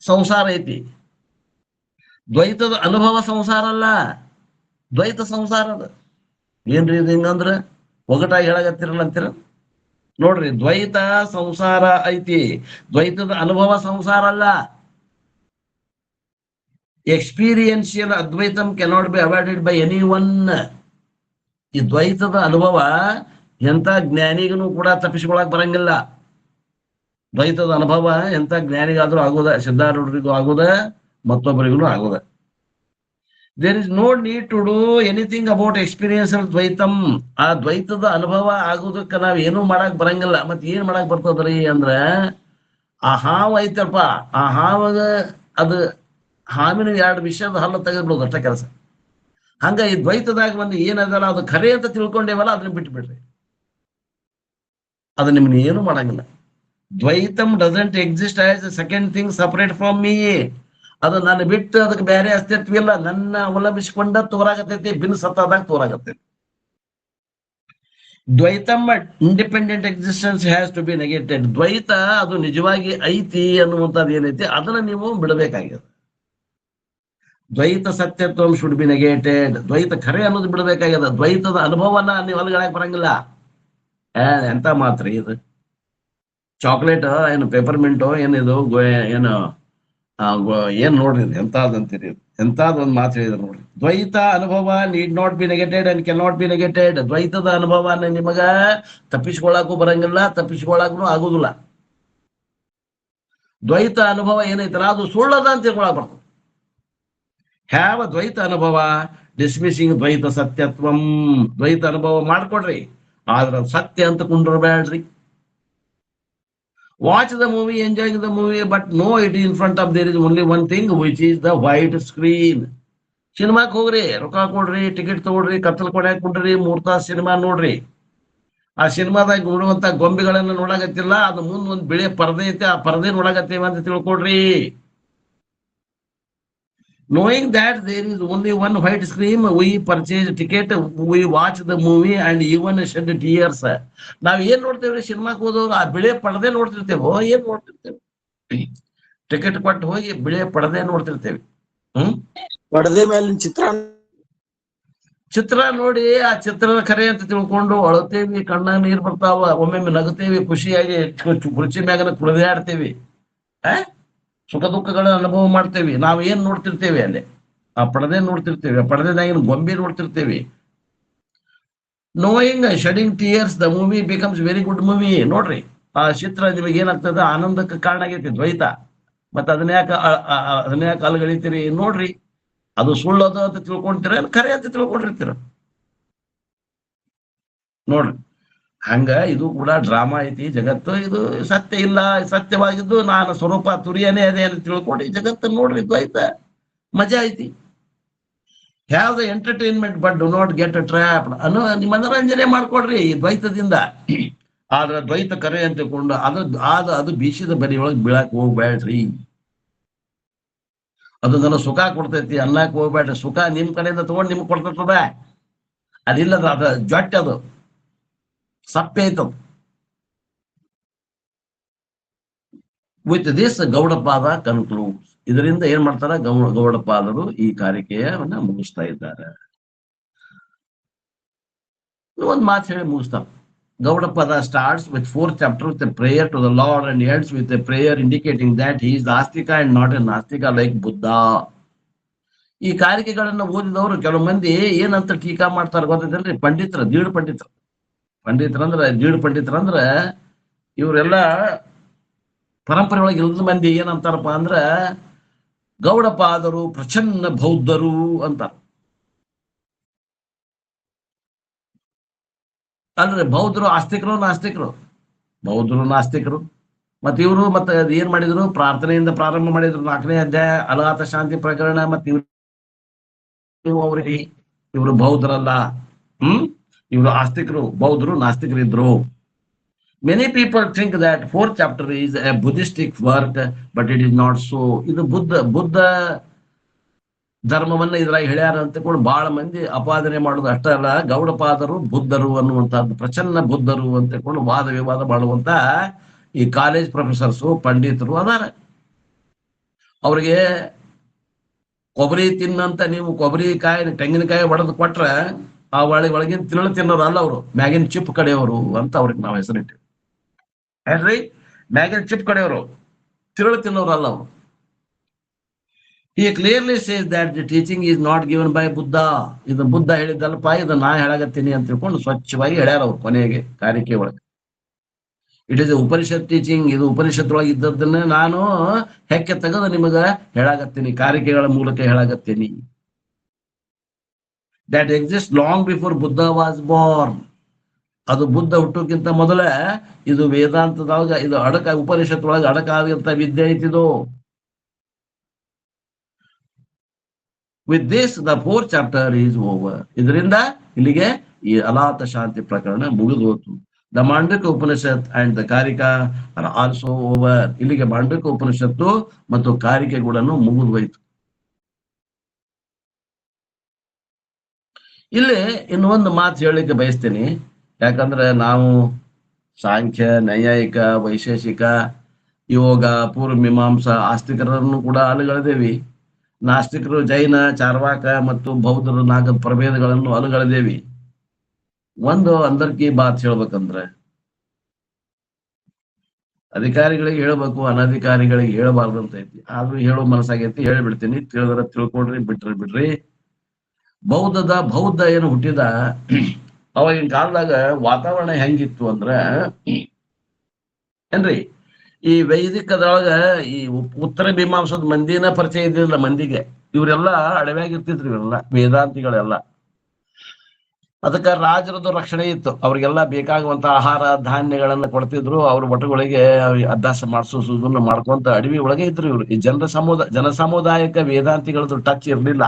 S1: ಸಂಸಾರ ಐತಿ, ದ್ವೈತದ ಅನುಭವ ಸಂಸಾರ ಅಲ್ಲ, ದ್ವೈತ ಸಂಸಾರ ಅದ. ಏನ್ರಿ ಇದು ಹಿಂಗಂದ್ರ ಒಗಟಾಗಿ ಹೇಳಕತ್ತಿರಲ್ಲ ಅಂತೀರ ನೋಡ್ರಿ. ದ್ವೈತ ಸಂಸಾರ ಐತಿ, ದ್ವೈತದ ಅನುಭವ ಸಂಸಾರ ಅಲ್ಲ. ಎಕ್ಸ್ಪೀರಿಯನ್ಷಿಯಲ್ ಅದ್ವೈತಂ cannot be avoided by any one. ಈ ದ್ವೈತದ ಅನುಭವ ಎಂತ ಜ್ಞಾನಿಗೂ ಕೂಡ ತಪ್ಪಿಸ್ಕೊಳಕ್ ಬರಂಗಿಲ್ಲ. ದ್ವೈತದ ಅನುಭವ ಎಂತ ಜ್ಞಾನಿಗಾದ್ರೂ ಆಗೋದ, ಸಿದ್ಧಾರೂಢರಿಗೂ ಆಗೋದ, ಮತ್ತೊಬ್ಬರಿಗೂ ಆಗೋದ. There is no need to do anything about experience ದ್ವೈತಂ. ಆ ದ್ವೈತದ ಅನುಭವ ಆಗೋದಕ್ಕೆ ನಾವ್ ಏನೂ ಮಾಡಕ್ ಬರಂಗಿಲ್ಲ. ಮತ್ ಏನ್ ಮಾಡಕ್ ಬರ್ತದ್ರಿ ಅಂದ್ರ, ಆ ಹಾವು ಐತಲ್ಪ, ಆ ಹಾವಾಗ ಅದು ಹಾವಿನ 2 ವಿಷಯದ ಹಲ್ಲು ತೆಗೆದ್ಬಿಡೋದು ಅಷ್ಟೇ ಕೆಲಸ. ಹಂಗ ಈ ದ್ವೈತದಾಗ ಒಂದು ಏನದಲ್ಲ ಅದು ಖರೆ ಅಂತ ತಿಳ್ಕೊಂಡೇವಲ್ಲ, ಅದನ್ನ ಬಿಟ್ಟು ಬಿಡ್ರಿ, ಅದು ನಿಮ್ನ ಏನು ಮಾಡಂಗಿಲ್ಲ. ದ್ವೈತಂ doesn't exist as a second thing separate from me. ಅದು ನನ್ನ ಬಿಟ್ಟು ಅದಕ್ಕೆ ಬೇರೆ ಅಸ್ತಿತ್ವ ಇಲ್ಲ, ನನ್ನ ಅವಲಂಬಿಸಿಕೊಂಡ ತೋರಾಗತೈತಿ, ಬಿನ್ ಸತ್ತಾದಾಗ ತೋರಾಗತೈತಿ. ದ್ವೈತಂ independent existence has to be negated. ದ್ವೈತ ಅದು ನಿಜವಾಗಿ ಐತಿ ಅನ್ನುವಂಥದ್ದು ಏನೈತಿ ಅದನ್ನ ನೀವು ಬಿಡಬೇಕಾಗಿದೆ. ದ್ವೈತ ಸತ್ಯತ್ವ ಶುಡ್ ಬಿ ನೆಗೆಟೆಡ್. ದ್ವೈತ ಖರೆ ಅನ್ನೋದು ಬಿಡಬೇಕಾಗ್ಯದ. ದ್ವೈತದ ಅನುಭವನ ನೀವು ಹೊಲಗಳಾಗಿ ಬರಂಗಿಲ್ಲ. ಎಂತ ಮಾತ್ರಿ ಇದು? ಚಾಕ್ಲೇಟ್ ಏನು ಪೇಪರ್ಮೆಂಟು ಏನಿದು ಏನು ಏನ್ ನೋಡ್ರಿ ಎಂತಾದಂತೀರಿ, ಎಂತಾದ್ ಒಂದ್ ಮಾತು ಹೇಳಿದ್ರು ನೋಡ್ರಿ. ದ್ವೈತ ಅನುಭವ need not be negated and can not be negated. ದ್ವೈತದ ಅನುಭವನ ನಿಮಗ ತಪ್ಪಿಸ್ಕೊಳಕ್ಕೂ ಬರಂಗಿಲ್ಲ, ತಪ್ಪಿಸ್ಕೊಳಕ್ಕೂ ಆಗುದಿಲ್ಲ. ದ್ವೈತ ಅನುಭವ ಏನೈತಲ್ಲ ಅದು ಸುಳ್ಳದ ಅಂತ ತಿಳ್ಕೊಳಕ್ ಬರ್ತದೆ. ಹ್ಯಾವ ದ್ವೈತ ಅನುಭವ ಡಿಸ್ಮಿಸಿಂಗ್ ದ್ವೈತ ಸತ್ಯತ್ವಂ. ದ್ವೈತ ಅನುಭವ ಮಾಡ್ಕೊಡ್ರಿ, ಆದ್ರ ಸತ್ಯ ಅಂತ ಕುಂಡ್ರಬೇಡ್ರಿ. Watch the movie, enjoying the movie, but no, it is in front of there is only one thing, which is the white screen. ಸಿನಿಮಾಕ್ ಹೋಗ್ರಿ, ರೊಕ್ಕ ಕೊಡ್ರಿ, ಟಿಕೆಟ್ ತಗೊಳ್ರಿ, ಕತ್ತಲ್ ಕೊಡ್ಯಾಕ ಕುಂಡ್ರಿ, 3 ತಾಸು ಸಿನಿಮಾ ನೋಡ್ರಿ. ಆ ಸಿನಿಮಾದಾಗ ನೋಡುವಂತ ಗೊಂಬೆಗಳನ್ನ ನೋಡಾಕತ್ತಿಲ್ಲ, ಅದು ಮುಂದ್ ಒಂದ್ ಬಿಳಿ ಪರದೆ ಐತೆ, ಆ ಪರದೆ ನೋಡಾಕತ್ತೇವ ಅಂತ ತಿಳ್ಕೊಡ್ರಿ. Knowing that there is only one white screen, we purchase ticket, we watch the movie and even shed tears. ನಾವ್ ಏನ್ ನೋಡ್ತೇವ್ರಿ ಸಿನಿಮಾಕ್ ಹೋದವ್ರು? ಆ ಬಿಳಿ ಪರದೆ ನೋಡ್ತಿರ್ತೇವೋ, ಏನ್ ನೋಡ್ತಿರ್ತೇವೆ? ಟಿಕೆಟ್ ಕೊಟ್ಟು ಹೋಗಿ ಬಿಳಿ ಪರದೆ ನೋಡ್ತಿರ್ತೇವೆ.
S4: ಪಡದೆ ಮೇಲಿನ
S1: ಚಿತ್ರ ನೋಡಿ ಆ ಚಿತ್ರದ ಖರೆ ಅಂತ ತಿಳ್ಕೊಂಡು ಅಳತೇವಿ, ಕಣ್ಣಾಗ ನೀರ್ ಬರ್ತಾವ, ಒಮ್ಮೊಮ್ಮೆ ನಗತೇವಿ, ಖುಷಿಯಾಗಿ ಕುರ್ಚಿ ಮ್ಯಾಗನ ಕುಡಿದಾಡ್ತೇವಿ, ಸುಖ ದುಃಖಗಳ ಅನುಭವ ಮಾಡ್ತೇವಿ. ನಾವ್ ಏನ್ ನೋಡ್ತಿರ್ತೇವೆ ಅಲ್ಲಿ? ಆ ಪಡದೆ ನೋಡ್ತಿರ್ತೇವೆ, ಆ ಪಡದೆದಾಗಿನ ಗೊಂಬೆ ನೋಡ್ತಿರ್ತೇವಿ. Knowing shedding tears, the movie becomes very good movie. ನೋಡ್ರಿ, ಆ ಚಿತ್ರ ನಿಮಗೆ ಏನಾಗ್ತದ? ಆನಂದಕ್ಕೆ ಕಾರಣ ಆಗೈತಿ, ದ್ವೈತ. ಮತ್ತ ಅದನ್ಯಾಕ ಅಲ್ಗಳಿತೀರಿ? ನೋಡ್ರಿ, ಅದು ಸುಳ್ಳದು ಅಂತ ತಿಳ್ಕೊಂತೀರ, ಖರೆ ಅಂತ ತಿಳ್ಕೊಂಡಿರ್ತೀರ. ನೋಡ್ರಿ, ಹಂಗ ಇದು ಕೂಡ ಡ್ರಾಮಾ ಐತಿ ಜಗತ್ತು. ಇದು ಸತ್ಯ ಇಲ್ಲ, ಸತ್ಯವಾಗಿದ್ದು ನಾನು ಸ್ವರೂಪ ತುರಿಯನೇ ಅದೇ ಅಂತ ತಿಳ್ಕೊಂಡು ಈ ಜಗತ್ತನ್ನು ನೋಡ್ರಿ, ದ್ವೈತ ಮಜಾ ಐತಿ. Have the entertainment but do not get trapped. ಮನೋರಂಜನೆ ಮಾಡ್ಕೊಡ್ರಿ ಈ ದ್ವೈತದಿಂದ. ಆದ್ರೆ ದ್ವೈತ ಕರೆ ಅಂತ ತಿಳ್ಕೊಂಡು ಅದು ಬೀಸಿದ ಬರಿಯೊಳಗೆ ಬೀಳಕ್ ಹೋಗ್ಬೇಡ್ರಿ. ಅದು ನನ್ನ ಸುಖ ಕೊಡ್ತೈತಿ ಅನ್ನಕ್ ಹೋಗ್ಬೇಡ್ರಿ. ಸುಖ ನಿಮ್ ಕಡೆಯಿಂದ ತಗೊಂಡು ನಿಮ್ಗೆ ಕೊಡ್ತದ, ಅದಿಲ್ಲದ ಅದ ಜೊಟ್ಟ, ಅದು ಸಪ್ಪೆ ಐತದ. With this Gaudapada concludes. ಇದರಿಂದ ಏನ್ ಮಾಡ್ತಾರ? ಗೌಡಪಾದರು ಈ ಕಾರಿಕೆಯವನ್ನ ಮುಗಿಸ್ತಾ ಇದ್ದಾರೆ. ಒಂದ್ ಮಾತು ಹೇಳಿ ಮುಗಿಸ್ತಾರ. Gaudapada starts with 4th chapter with a prayer to the Lord and ends with a prayer indicating that he is Astika and not a Nastika like Buddha. ಈ ಕಾರಿಕೆಗಳನ್ನ ಓದಿದವರು ಕೆಲವು ಮಂದಿ ಏನಂತ ಟೀಕಾ ಮಾಡ್ತಾರ ಗೊತ್ತೈತಲ್ರಿ? ಪಂಡಿತರ, ದೀಡ್ ಪಂಡಿತರಂದ್ರ ಇವರೆಲ್ಲ ಪರಂಪರೆ ಒಳಗೆ ಇಲ್ಲದ ಮಂದಿ ಏನಂತಾರಪ್ಪ ಅಂದ್ರ ಗೌಡಪಾದರು ಪ್ರಚನ್ನ ಬೌದ್ಧರು ಅಂತಾರ. ಅಂದ್ರೆ ಬೌದ್ಧರು ಆಸ್ತಿಕರು, ನಾಸ್ತಿಕರು. ಮತ್ತೆ ಇವರು ಮತ್ತೆ ಏನ್ ಮಾಡಿದ್ರು? ಪ್ರಾರ್ಥನೆಯಿಂದ ಪ್ರಾರಂಭ ಮಾಡಿದ್ರು. 4ನೇ ಅಧ್ಯಾಯ ಅಲಾತ ಶಾಂತಿ ಪ್ರಕರಣ. ಮತ್ತೆ ಇವರು ಬೌದ್ಧರಲ್ಲ, ಇವರು ಆಸ್ತಿಕರು, ಬೌದ್ಧರು ನಾಸ್ತಿಕರಿದ್ರು. Many people think that 4th chapter is a Buddhistic work, but it is not so. ಇದು ಬುದ್ಧ ಧರ್ಮವನ್ನ ಇದ್ರಾಗ ಹೇಳ್ಯಾರ ಅಂತಕೊಂಡು ಬಹಳ ಮಂದಿ ಅಪಾದನೆ ಮಾಡೋದು ಅಷ್ಟೇ ಅಲ್ಲ, ಗೌಡಪಾದರು ಬುದ್ಧರು ಅನ್ನುವಂಥದ್ದು, ಪ್ರಚನ್ನ ಬುದ್ಧರು ಅಂತಕೊಂಡು ವಾದ ವಿವಾದ ಮಾಡುವಂತ ಈ ಕಾಲೇಜ್ ಪ್ರೊಫೆಸರ್ಸು, ಪಂಡಿತರು ಅದಾರ. ಅವ್ರಿಗೆ ಕೊಬ್ಬರಿ ತಿನ್ನಂತ ನೀವು ತೆಂಗಿನಕಾಯಿ ಒಡೆದು ಕೊಟ್ರ ಆ ಒಳಗಿನ ತಿರುಳು ತಿನ್ನೋರು ಅಲ್ಲ, ಅವರು ಮ್ಯಾಗಿನ ಚಿಪ್ ಕಡೆಯವರು ಅಂತ ಅವ್ರಿಗೆ ನಾವು ಹೆಸರಿಟ್ಟಿವಿ. ಏನ್ರಿ? ಮ್ಯಾಗಿನ ಚಿಪ್ ಕಡೆಯವರು, ತಿರುಳು ತಿನ್ನೋರು ಅಲ್ಲ ಅವರು. He clearly says that the teaching is not given by Buddha. ಇದು ಬುದ್ಧ ಹೇಳಿದ್ದಲ್ಪ, ಇದು ನಾ ಹೇಳಾಗತ್ತೀನಿ ಅಂತ ತಿಳ್ಕೊಂಡು ಸ್ವಚ್ಛವಾಗಿ ಹೇಳ್ಯಾರ ಅವ್ರು ಕೊನೆಗೆ ಕಾರಿಕೆ ಒಳಗೆ. It is A Upanishad teaching. ಇದು ಉಪನಿಷತ್ತೊಳಗೆ ಇದ್ದದ್ದನ್ನ ನಾನು ಹೆಕ್ಕೆ ತೆಗೆದು ನಿಮಗ ಹೇಳಾಗತ್ತೀನಿ, ಕಾರಿಕೆಗಳ ಮೂಲಕ ಹೇಳಾಗತ್ತೀನಿ. That exists long before Buddha was born. ಅದು ಬುದ್ಧ ಹುಟ್ಟೋಕ್ಕಿಂತ ಮೊದಲ ಇದು ವೇದಾಂತದೊಳಗ ಇದು ಉಪನಿಷತ್ತೊಳಗೆ ಅಡಕಾಗಿರ್ತ ವಿದ್ಯೆ ಐತಿದು. With this, the 4th chapter is over. ಇದರಿಂದ ಇಲ್ಲಿಗೆ ಈ ಅಲಾತ ಶಾಂತಿ ಪ್ರಕರಣ ಮುಗಿದು ಹೋಯ್ತು. The Mandukya Upanishad and the Karika are also over. ಇಲ್ಲಿಗೆ ಮಾಂಡೂಕ್ಯ ಉಪನಿಷತ್ತು ಮತ್ತು ಕಾರಿಕೆ ಕೂಡ ಮುಗಿದು ಹೋಯ್ತು. ಇಲ್ಲಿ ಇನ್ನೊಂದು ಮಾತು ಹೇಳಲಿಕ್ಕೆ ಬಯಸ್ತೇನೆ. ಯಾಕಂದ್ರೆ ನಾವು ಸಾಂಖ್ಯ, ನೈಯಾಯಿಕ, ವೈಶೇಷಿಕ, ಯೋಗ, ಪೂರ್ವ ಮೀಮಾಂಸಾ, ಆಸ್ತಿಕರನ್ನು ಕೂಡ ಅಲುಗಳೆದೇವಿ. ನಾಸ್ತಿಕರು, ಜೈನ, ಚಾರ್ವಾಕ ಮತ್ತು ಬೌದ್ಧರು 4 ಪ್ರಭೇದಗಳನ್ನು ಅಲುಗಳೆದೇವಿ. ಒಂದು ಅಂದರ್ಕಿ ಬಾತ್ ಹೇಳ್ಬೇಕಂದ್ರೆ ಅಧಿಕಾರಿಗಳಿಗೆ ಹೇಳ್ಬೇಕು, ಅನಧಿಕಾರಿಗಳಿಗೆ ಹೇಳಬಾರ್ದು ಅಂತ ಐತಿ. ಆದ್ರೂ ಹೇಳೋ ಮನಸ್ಸಾಗೈತಿ, ಹೇಳ್ಬಿಡ್ತೀನಿ. ತಿಳಿದ್ರ ತಿಳ್ಕೊಡ್ರಿ, ಬಿಡ್ರಿ. ಬೌದ್ಧ ಏನು ಹುಟ್ಟಿದ ಅವಾಗಿನ ಕಾಲದಾಗ ವಾತಾವರಣ ಹೆಂಗಿತ್ತು ಅಂದ್ರ ಏನ್ರಿ, ಈ ವೈದಿಕದೊಳಗ ಈ ಉತ್ತರ ಮೀಮಾಂಸದ ಮಂದಿನ ಪರಿಚಯ ಇದ್ದಿಲ್ಲ ಮಂದಿಗೆ. ಇವರೆಲ್ಲ ಅಡವ್ಯಾಗಿರ್ತಿದ್ರು, ಇವರೆಲ್ಲ ವೇದಾಂತಿಗಳೆಲ್ಲ. ಅದಕ್ಕೆ ರಾಜರದ್ದು ರಕ್ಷಣೆ ಇತ್ತು. ಅವ್ರಿಗೆಲ್ಲ ಬೇಕಾಗುವಂತ ಆಹಾರ ಧಾನ್ಯಗಳನ್ನ ಕೊಡ್ತಿದ್ರು. ಅವ್ರ ಒಟಗಳಿಗೆ ಅಭ್ಯಾಸ ಮಾಡಿಸೋದನ್ನ ಮಾಡ್ಕೊಂತ ಅಡವಿ ಒಳಗೆ ಇದ್ರು ಇವ್ರು. ಈ ಜನಸಮುದಾಯಕ್ಕೆ ವೇದಾಂತಿಗಳದ್ದು ಟಚ್ ಇರ್ಲಿಲ್ಲ.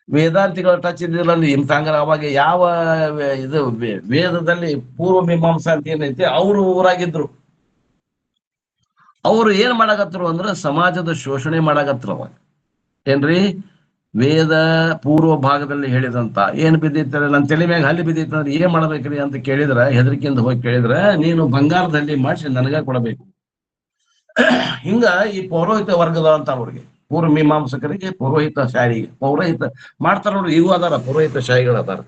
S1: ವೇದಾಂತಿಗಳ ಟಚ್ ಇದ್ದಿಲ್ಲ ಅಂದ್ರೆ ಇಂತಂಗ ಅವಾಗ ಯಾವ ಇದು ವೇದದಲ್ಲಿ ಪೂರ್ವ ಮೀಮಾಂಸಾ ಅಂತ ಏನೈತಿ ಅವರು ಊರಾಗಿದ್ರು. ಅವ್ರು ಏನ್ ಮಾಡಾಕತ್ರು ಅಂದ್ರೆ ಸಮಾಜದ ಶೋಷಣೆ ಮಾಡಾಕತ್ರು. ಅವಾಗ ಏನ್ರಿ ವೇದ ಪೂರ್ವ ಭಾಗದಲ್ಲಿ ಹೇಳಿದಂತ ಏನ್ ಬಿದ್ದೈತೆ ನನ್ನ ತಲೆ ಮ್ಯಾಗ ಹಲ್ಲಿ ಬಿದ್ದೈತೆ ಅಂದ್ರೆ ಏನ್ ಮಾಡ್ಬೇಕ್ರಿ ಅಂತ ಕೇಳಿದ್ರ, ಹೆದರಿಕೆಯಿಂದ ಹೋಗಿ ಕೇಳಿದ್ರ, ನೀನು ಬಂಗಾರದಲ್ಲಿ ಮಾಡಿಸಿ ನನಗ ಕೊಡಬೇಕು. ಹಿಂಗ ಈ ಪೌರೋಹಿತ ವರ್ಗದ ಅಂತ ಅವ್ರಿಗೆ ಪೂರ್ವ ಮೀಮಾಂಸಕರಿಗೆ ಪುರೋಹಿತ ಶಾಹಿಗೆ ಪೌರೋಹಿತ ಮಾಡ್ತಾರ ನೋಡ್ರಿ. ಇವು ಅದಾರ ಪುರೋಹಿತ ಶಾಹಿಗಳು ಅದಾರ.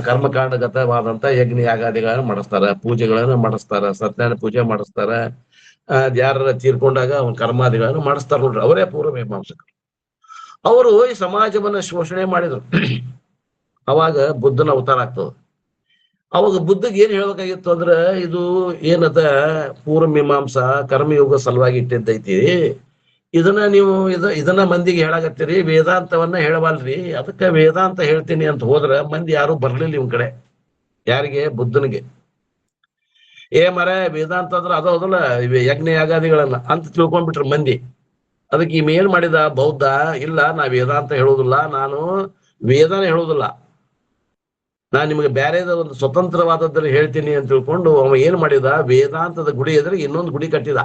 S1: ಕರ್ಮಕಾಂಡಗತವಾದಂತ ಯಜ್ಞ ಯಾಗಾದಿಗಳನ್ನ ಮಾಡಿಸ್ತಾರ, ಪೂಜೆಗಳನ್ನ ಮಾಡಿಸ್ತಾರ, ಸತ್ಯನಾರಾಯಣ ಪೂಜೆ ಮಾಡಿಸ್ತಾರ, ಯಾರ ತೀರ್ಕೊಂಡಾಗ ಅವನ ಕರ್ಮಾದಿಗಳನ್ನು ಮಾಡಿಸ್ತಾರ ನೋಡ್ರಿ. ಅವರೇ ಪೂರ್ವ ಮೀಮಾಂಸಕರು. ಅವರು ಈ ಸಮಾಜವನ್ನ ಶೋಷಣೆ ಮಾಡಿದ್ರು. ಅವಾಗ ಬುದ್ಧನ ಅವತಾರ ಆಗ್ತದ. ಅವಾಗ ಬುದ್ಧಗೆ ಏನ್ ಹೇಳ್ಬೇಕಾಗಿತ್ತು ಅಂದ್ರೆ, ಇದು ಏನದ ಪೂರ್ವ ಮೀಮಾಂಸಾ ಕರ್ಮಯೋಗ ಸಲುವಾಗಿ ಇಟ್ಟಿದ್ದೈತಿ, ಇದನ್ನ ನೀವು ಇದನ್ನ ಮಂದಿಗೆ ಹೇಳಾಕತ್ತೀರಿ, ವೇದಾಂತವನ್ನ ಹೇಳವಲ್ರಿ. ಅದಕ್ಕೆ ವೇದಾಂತ ಹೇಳ್ತೀನಿ ಅಂತ ಹೋದ್ರ ಮಂದಿ ಯಾರು ಬರ್ಲಿಲ್ಲ ಇವ್ ಕಡೆ. ಯಾರಿಗೆ? ಬುದ್ಧನಿಗೆ. ಮರ ವೇದಾಂತ ಅಂದ್ರೆ ಅದಲ್ಲ ಯಜ್ಞ ಯಾಗಾದಿಗಳನ್ನ ಅಂತ ತಿಳ್ಕೊಂಡ್ಬಿಟ್ರು ಮಂದಿ. ಅದಕ್ಕೆ ಇವ್ ಏನ್ ಮಾಡಿದ ಬೌದ್ಧ, ಇಲ್ಲ ನಾ ವೇದಾಂತ ಹೇಳುವುದಿಲ್ಲ, ನಾನು ವೇದನ ಹೇಳುವುದಿಲ್ಲ, ನಾನ್ ನಿಮಗೆ ಬೇರೆದ ಒಂದು ಸ್ವತಂತ್ರವಾದದ್ದನ್ನು ಹೇಳ್ತೀನಿ ಅಂತ ತಿಳ್ಕೊಂಡು ಅವ ಏನ್ ಮಾಡಿದ, ವೇದಾಂತದ ಗುಡಿ ಎದುರು ಇನ್ನೊಂದು ಗುಡಿ ಕಟ್ಟಿದ.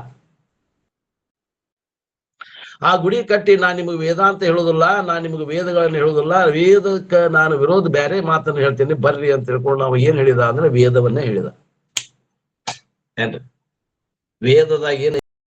S1: ಆ ಗುಡಿ ಕಟ್ಟಿ ನಾನ್ ನಿಮಗೆ ವೇದಾಂತ ಹೇಳುದಿಲ್ಲ, ನಾನ್ ನಿಮಗೆ ವೇದಗಳನ್ನ ಹೇಳುದಿಲ್ಲ, ವೇದಕ್ಕೆ ನಾನು ವಿರೋಧ ಬೇರೆ ಮಾತನ್ನು ಹೇಳ್ತೀನಿ ಬರ್ರಿ ಅಂತ ತಿಳ್ಕೊಂಡು ಅವ ಏನ್ ಹೇಳಿದ ಅಂದ್ರೆ ವೇದವನ್ನೇ ಹೇಳಿದ. ಏನ್ರಿ ವೇದದಾಗ ಏನ್